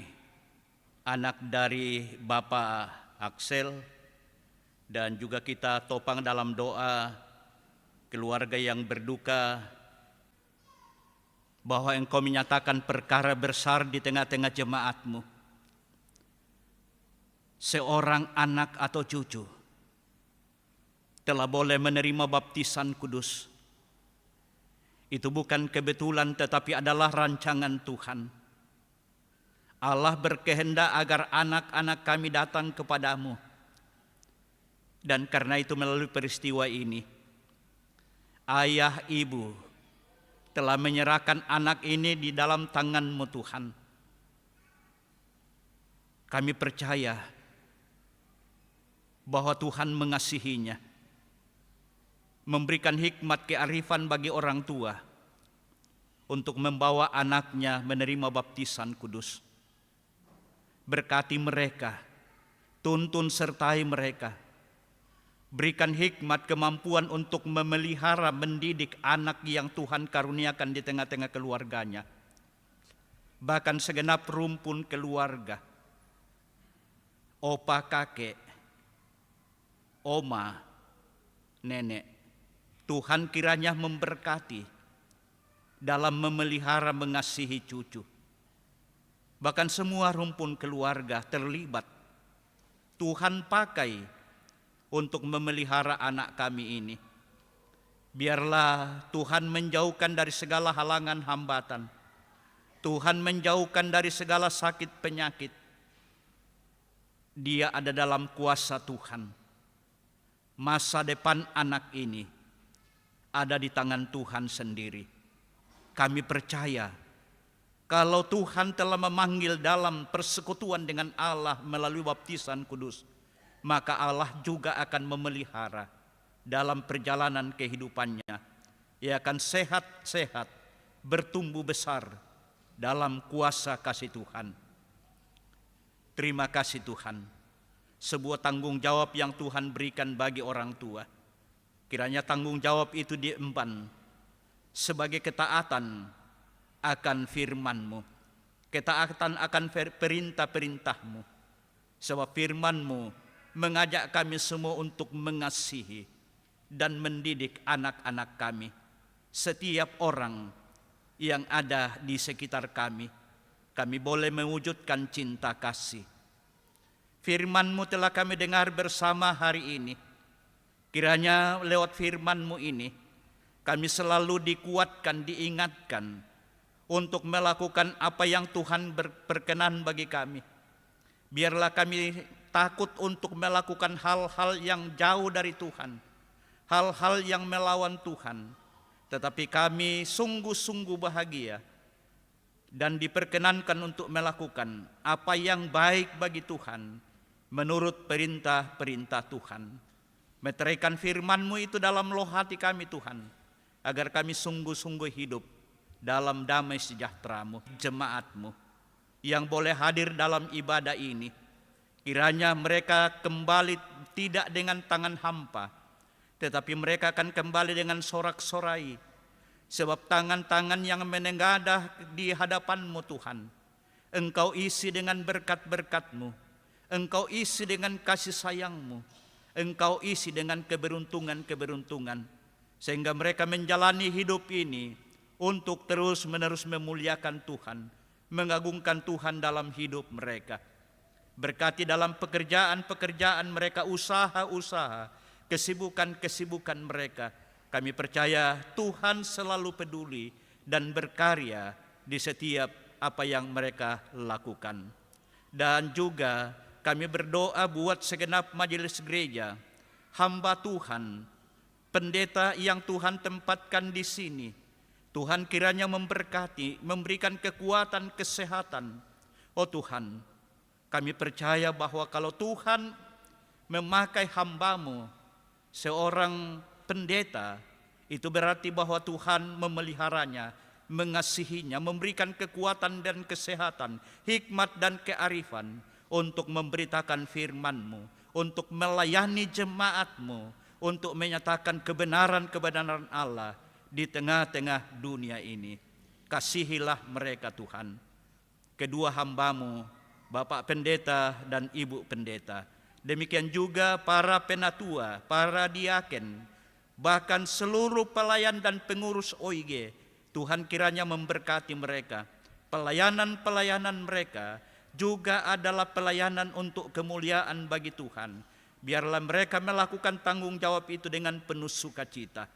anak dari Bapak Axel, dan juga kita topang dalam doa keluarga yang berduka bahwa Engkau menyatakan perkara besar di tengah-tengah jemaat-Mu. Seorang anak atau cucu telah boleh menerima baptisan kudus. Itu bukan kebetulan tetapi adalah rancangan Tuhan. Allah berkehendak agar anak-anak kami datang kepadamu. Dan karena itu melalui peristiwa ini, ayah ibu telah menyerahkan anak ini di dalam tangan-Mu Tuhan. Kami percaya bahwa Tuhan mengasihinya, memberikan hikmat kearifan bagi orang tua untuk membawa anaknya menerima baptisan kudus. Berkati mereka, tuntun sertai mereka, berikan hikmat kemampuan untuk memelihara, mendidik anak yang Tuhan karuniakan di tengah-tengah keluarganya. Bahkan segenap rumpun keluarga, opa, kakek, oma, nenek, Tuhan kiranya memberkati dalam memelihara, mengasihi cucu. Bahkan semua rumpun keluarga terlibat. Tuhan pakai untuk memelihara anak kami ini. Biarlah Tuhan menjauhkan dari segala halangan hambatan. Tuhan menjauhkan dari segala sakit penyakit. Dia ada dalam kuasa Tuhan. Masa depan anak ini ada di tangan Tuhan sendiri. Kami percaya kalau Tuhan telah memanggil dalam persekutuan dengan Allah melalui baptisan kudus, maka Allah juga akan memelihara dalam perjalanan kehidupannya. Ia akan sehat-sehat, bertumbuh besar dalam kuasa kasih Tuhan. Terima kasih Tuhan. Sebuah tanggung jawab yang Tuhan berikan bagi orang tua. Kiranya tanggung jawab itu diemban sebagai ketaatan akan firman-Mu, ketaatan akan perintah-perintah-Mu. Sebab firman-Mu mengajak kami semua untuk mengasihi dan mendidik anak-anak kami, setiap orang yang ada di sekitar kami. Kami boleh mewujudkan cinta kasih. Firman-Mu telah kami dengar bersama hari ini. Kiranya lewat firman-Mu ini kami selalu dikuatkan, diingatkan untuk melakukan apa yang Tuhan berkenan bagi kami. Biarlah kami takut untuk melakukan hal-hal yang jauh dari Tuhan, hal-hal yang melawan Tuhan. Tetapi kami sungguh-sungguh bahagia dan diperkenankan untuk melakukan apa yang baik bagi Tuhan menurut perintah-perintah Tuhan. Meteraikan firman-Mu itu dalam loh hati kami Tuhan, agar kami sungguh-sungguh hidup dalam damai sejahtera-Mu, jemaat-Mu. yang boleh hadir dalam ibadah ini. Kiranya mereka kembali tidak dengan tangan hampa, tetapi mereka akan kembali dengan sorak-sorai, sebab tangan-tangan yang menengadah di hadapan-Mu Tuhan, Engkau isi dengan berkat-berkat-Mu, Engkau isi dengan kasih sayang-Mu, Engkau isi dengan keberuntungan-keberuntungan, sehingga mereka menjalani hidup ini untuk terus-menerus memuliakan Tuhan, mengagungkan Tuhan dalam hidup mereka. Berkati dalam pekerjaan-pekerjaan mereka, usaha-usaha, kesibukan-kesibukan mereka. Kami percaya Tuhan selalu peduli dan berkarya di setiap apa yang mereka lakukan. Dan juga kami berdoa buat segenap majelis gereja, hamba Tuhan, pendeta yang Tuhan tempatkan di sini. Tuhan kiranya memberkati, memberikan kekuatan, kesehatan. Oh Tuhan, kami percaya bahwa kalau Tuhan memakai hamba-Mu, seorang pendeta, itu berarti bahwa Tuhan memeliharanya, mengasihinya, memberikan kekuatan dan kesehatan, hikmat dan kearifan untuk memberitakan firman-Mu, untuk melayani jemaat-Mu, untuk menyatakan kebenaran-kebenaran Allah di tengah-tengah dunia ini. Kasihilah mereka Tuhan, kedua hamba-Mu, Bapak Pendeta dan Ibu Pendeta. Demikian juga para penatua, para diaken, bahkan seluruh pelayan dan pengurus OIG. Tuhan kiranya memberkati mereka. Pelayanan-pelayanan mereka juga adalah pelayanan untuk kemuliaan bagi Tuhan. Biarlah mereka melakukan tanggung jawab itu dengan penuh sukacita.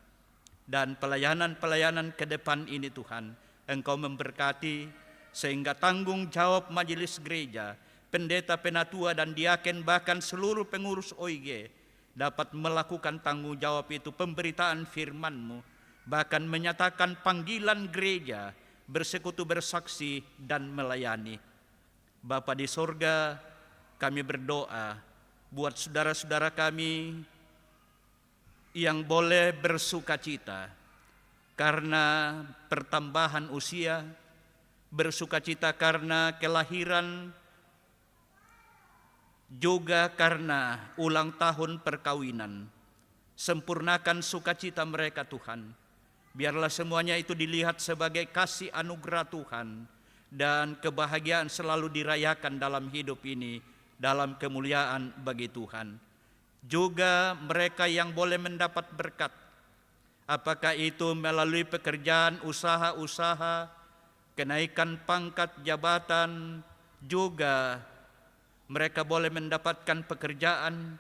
Dan pelayanan-pelayanan ke depan ini Tuhan, Engkau memberkati, sehingga tanggung jawab majelis gereja, pendeta, penatua, dan diaken, bahkan seluruh pengurus OIG dapat melakukan tanggung jawab itu, pemberitaan firman-Mu, bahkan menyatakan panggilan gereja, bersekutu, bersaksi, dan melayani. Bapa di sorga, kami berdoa buat saudara-saudara kami yang boleh bersukacita karena pertambahan usia, bersukacita karena kelahiran, juga karena ulang tahun perkawinan. Sempurnakan sukacita mereka Tuhan. Biarlah semuanya itu dilihat sebagai kasih anugerah Tuhan, dan kebahagiaan selalu dirayakan dalam hidup ini, dalam kemuliaan bagi Tuhan. Juga mereka yang boleh mendapat berkat, apakah itu melalui pekerjaan, usaha-usaha, kenaikan pangkat jabatan, juga mereka boleh mendapatkan pekerjaan.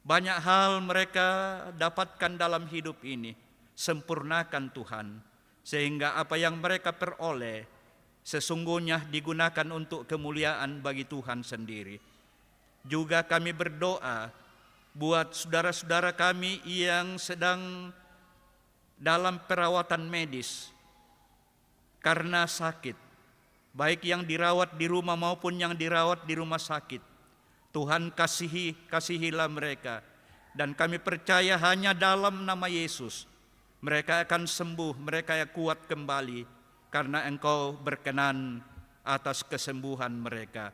Banyak hal mereka dapatkan dalam hidup ini. Sempurnakan Tuhan, sehingga apa yang mereka peroleh sesungguhnya digunakan untuk kemuliaan bagi Tuhan sendiri. Juga kami berdoa buat saudara-saudara kami yang sedang dalam perawatan medis karena sakit, baik yang dirawat di rumah maupun yang dirawat di rumah sakit. Tuhan kasihilah mereka, dan kami percaya hanya dalam nama Yesus mereka akan sembuh, mereka yang kuat kembali, karena Engkau berkenan atas kesembuhan mereka.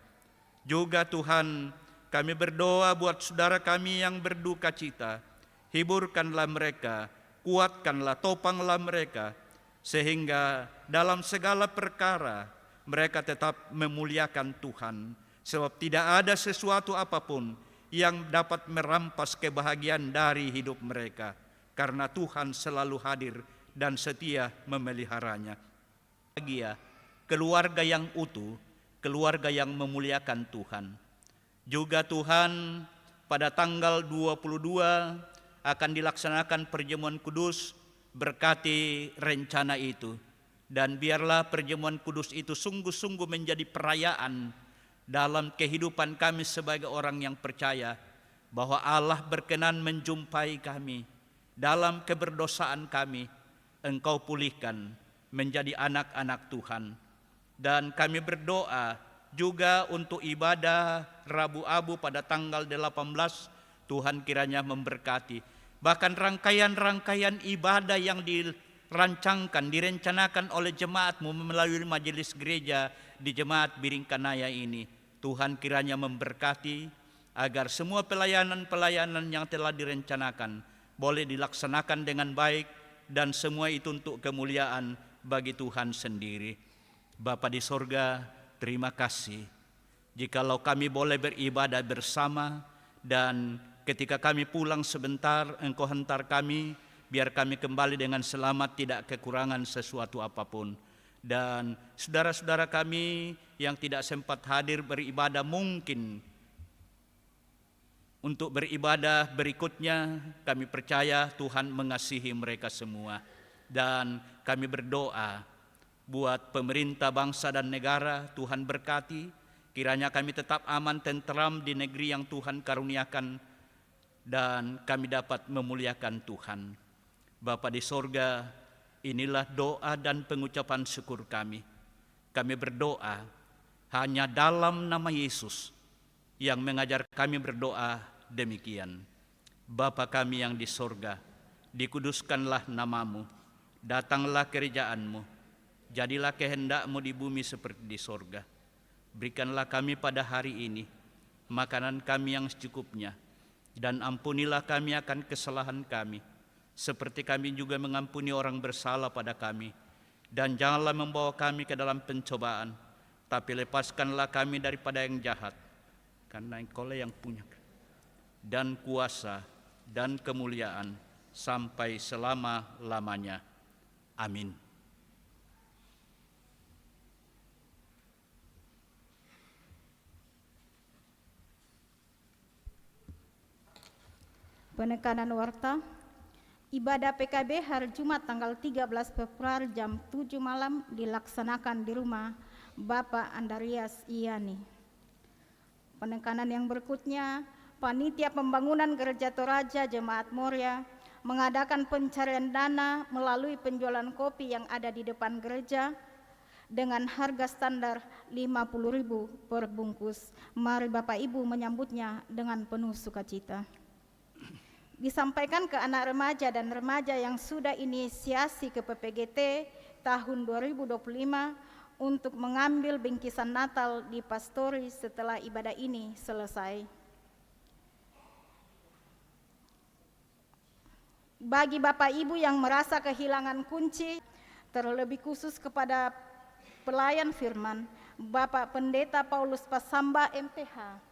Juga Tuhan, kami berdoa buat saudara kami yang berduka cita, hiburkanlah mereka, kuatkanlah, topanglah mereka, sehingga dalam segala perkara mereka tetap memuliakan Tuhan, sebab tidak ada sesuatu apapun yang dapat merampas kebahagiaan dari hidup mereka, karena Tuhan selalu hadir dan setia memeliharanya. Bahagia, keluarga yang utuh, keluarga yang memuliakan Tuhan. Juga Tuhan, pada tanggal 22 akan dilaksanakan perjamuan kudus. Berkati rencana itu, dan biarlah perjamuan kudus itu sungguh-sungguh menjadi perayaan dalam kehidupan kami sebagai orang yang percaya bahwa Allah berkenan menjumpai kami dalam keberdosaan kami. Engkau pulihkan menjadi anak-anak Tuhan. Dan kami berdoa juga untuk ibadah Rabu Abu pada tanggal 18, Tuhan kiranya memberkati. Bahkan rangkaian-rangkaian ibadah yang dirancangkan, direncanakan oleh jemaat-Mu melalui majelis gereja di Jemaat Biringkanaya ini. Tuhan kiranya memberkati agar semua pelayanan-pelayanan yang telah direncanakan boleh dilaksanakan dengan baik, dan semua itu untuk kemuliaan bagi Tuhan sendiri. Bapa di sorga, terima kasih jikalau kami boleh beribadah bersama, dan ketika kami pulang sebentar, Engkau hantar kami, biar kami kembali dengan selamat, tidak kekurangan sesuatu apapun. Dan saudara-saudara kami yang tidak sempat hadir beribadah, mungkin untuk beribadah berikutnya, kami percaya Tuhan mengasihi mereka semua. Dan kami berdoa buat pemerintah bangsa dan negara, Tuhan berkati, kiranya kami tetap aman tentram di negeri yang Tuhan karuniakan, dan kami dapat memuliakan Tuhan. Bapa di sorga, inilah doa dan pengucapan syukur kami. Kami berdoa hanya dalam nama Yesus yang mengajar kami berdoa demikian. Bapa kami yang di sorga, dikuduskanlah namamu, datanglah kerajaan-Mu, jadilah kehendak-Mu di bumi seperti di sorga. Berikanlah kami pada hari ini makanan kami yang secukupnya, dan ampunilah kami akan kesalahan kami, seperti kami juga mengampuni orang bersalah pada kami. Dan janganlah membawa kami ke dalam pencobaan, tapi lepaskanlah kami daripada yang jahat, karena Engkau-lah yang punya dan kuasa dan kemuliaan sampai selama-lamanya. Amin. Penekanan warta. Ibadah PKB hari Jumat tanggal 13 Februari jam 7 malam dilaksanakan di rumah Bapak Andarias Iyani. Penekanan yang berikutnya, Panitia Pembangunan Gereja Toraja Jemaat Moria mengadakan pencarian dana melalui penjualan kopi yang ada di depan gereja dengan harga standar 50.000 per bungkus. Mari Bapak Ibu menyambutnya dengan penuh sukacita. Disampaikan ke anak remaja dan remaja yang sudah inisiasi ke PPGT tahun 2025 untuk mengambil bingkisan Natal di pastori setelah ibadah ini selesai. Bagi Bapak Ibu yang merasa kehilangan kunci, terlebih khusus kepada pelayan firman, Bapak Pendeta Paulus Pasamba MPH.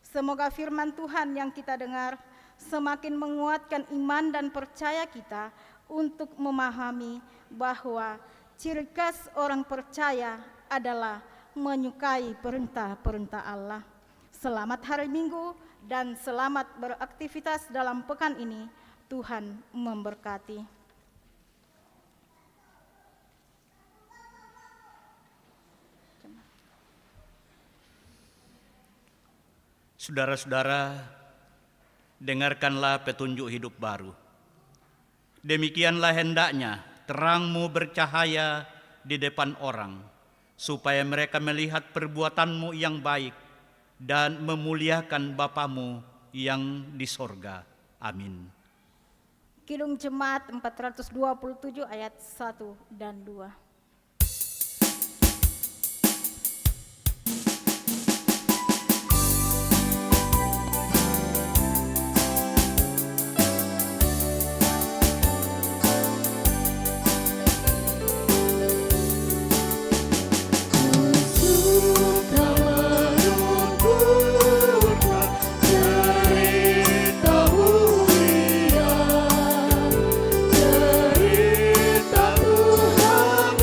Semoga firman Tuhan yang kita dengar semakin menguatkan iman dan percaya kita untuk memahami bahwa ciri khas orang percaya adalah menyukai perintah-perintah Allah. Selamat hari Minggu dan selamat beraktivitas dalam pekan ini. Tuhan memberkati. Saudara-saudara, dengarkanlah petunjuk hidup baru. Demikianlah hendaknya terangmu bercahaya di depan orang, supaya mereka melihat perbuatanmu yang baik dan memuliakan Bapamu yang di sorga. Amin. Kidung Jemaat 427 ayat 1 dan 2. Cerita Tuhan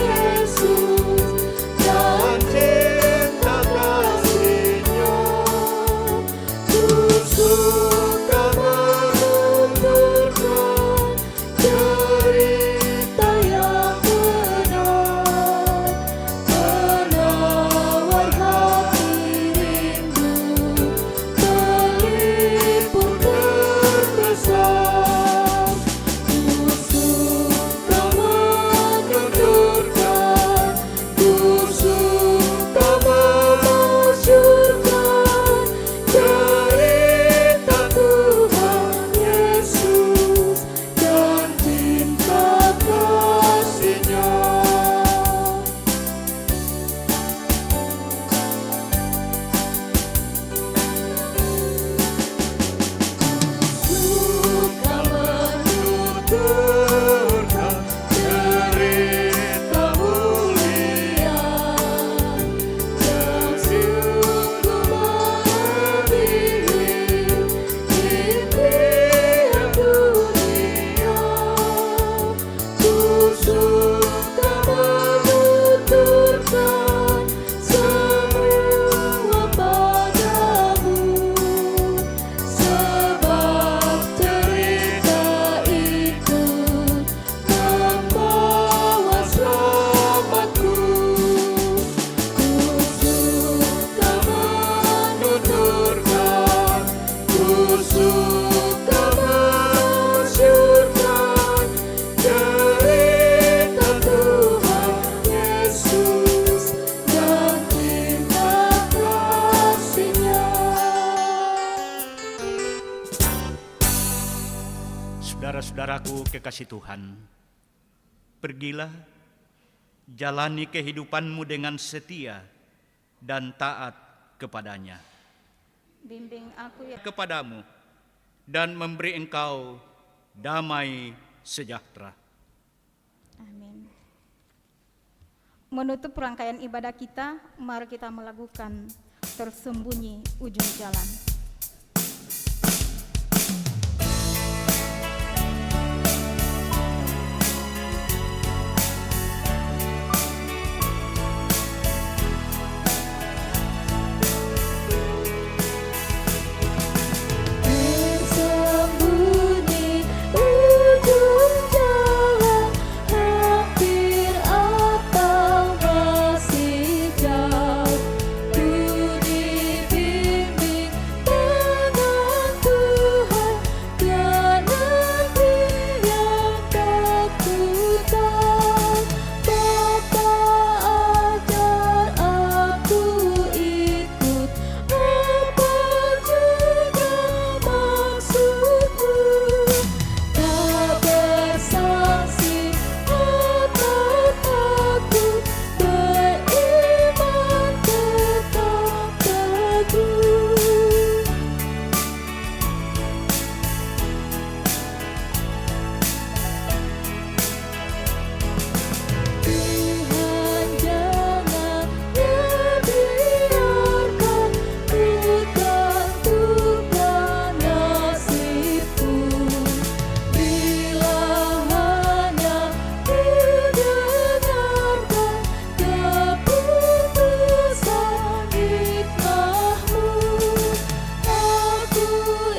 Saudaraku kekasih Tuhan, pergilah, jalani kehidupanmu dengan setia dan taat kepadanya. Bimbing aku ya Kepadamu dan memberi engkau damai sejahtera. Amin. Menutup rangkaian ibadah kita, mari kita melakukan tersembunyi ujung jalan. Tersembunyi ujung jalan, hampir atau masih jauh, ku dibimbing tangan Tuhan ke negeri yang tak ku tahu. Bapa ajar aku ikut, apa juga maksudmu, tak bersaksi atau takut, beriman tetap teguh. Tuhan jangan biarkan ku tentukan nasibku, bila hanya ku dengarkan keputusan hikmah-Mu. Aku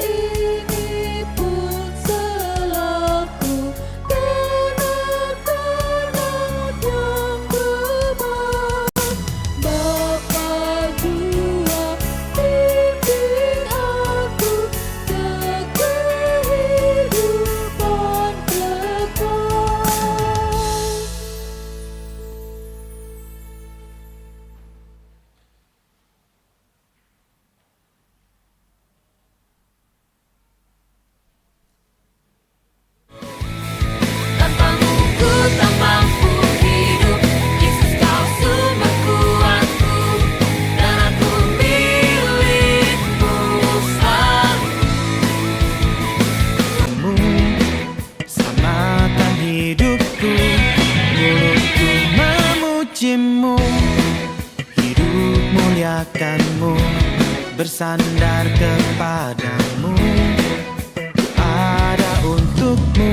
ini pun selaku kanak-kanak yang beban, Bapa jua bimbing aku ke kehidupan kekal. Tanpamu ku tak mampu hidup, Yesus Kau sumber kuatku, dan aku milik-Mu selalu. Selamatkan hidupku, mulutku memuji-Mu, hidup muliakan-Mu, bersandar kepadamu, ada untuk-Mu.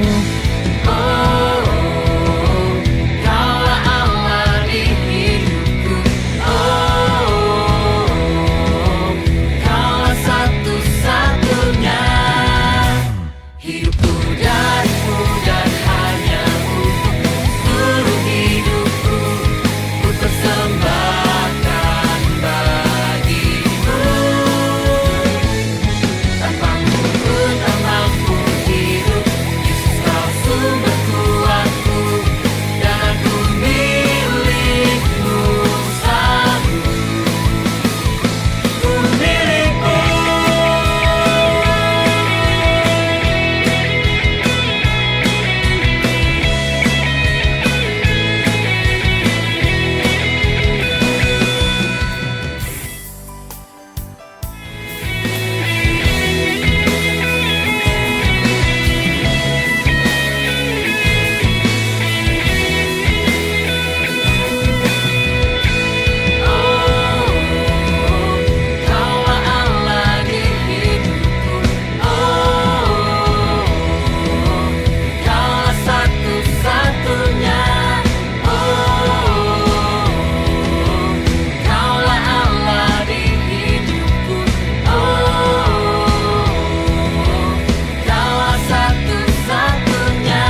Kaulah Allah di hidupku, Kaulah satu-satunya. Hidupku darimu dan hanya untukmu, seluruh hidupku ku persembahkan bagimu. Tanpamu ku tak mampu hidup, Yesus Kau sumber kuatku, dan aku milik-Mu selalu. Ku milik-Mu. Kaulah Allah di hidupku, Kaulah satu-satunya. Kaulah Allah di hidupku, Kaulah satu-satunya.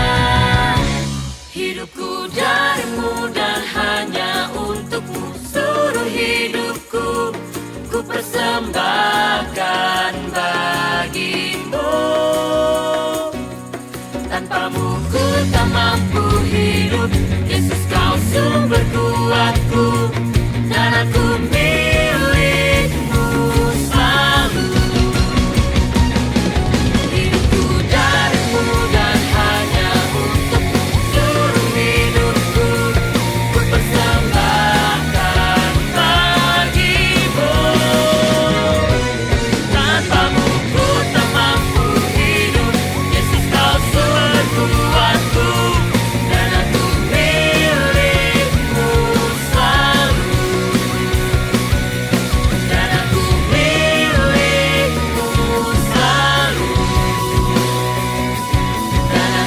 Hidupku darimu dan hanya untukmu, seluruh hidupku ku persembahkan bagimu. Tanpamu ku tak mampu hidup, Yesus Kau sumber kuat,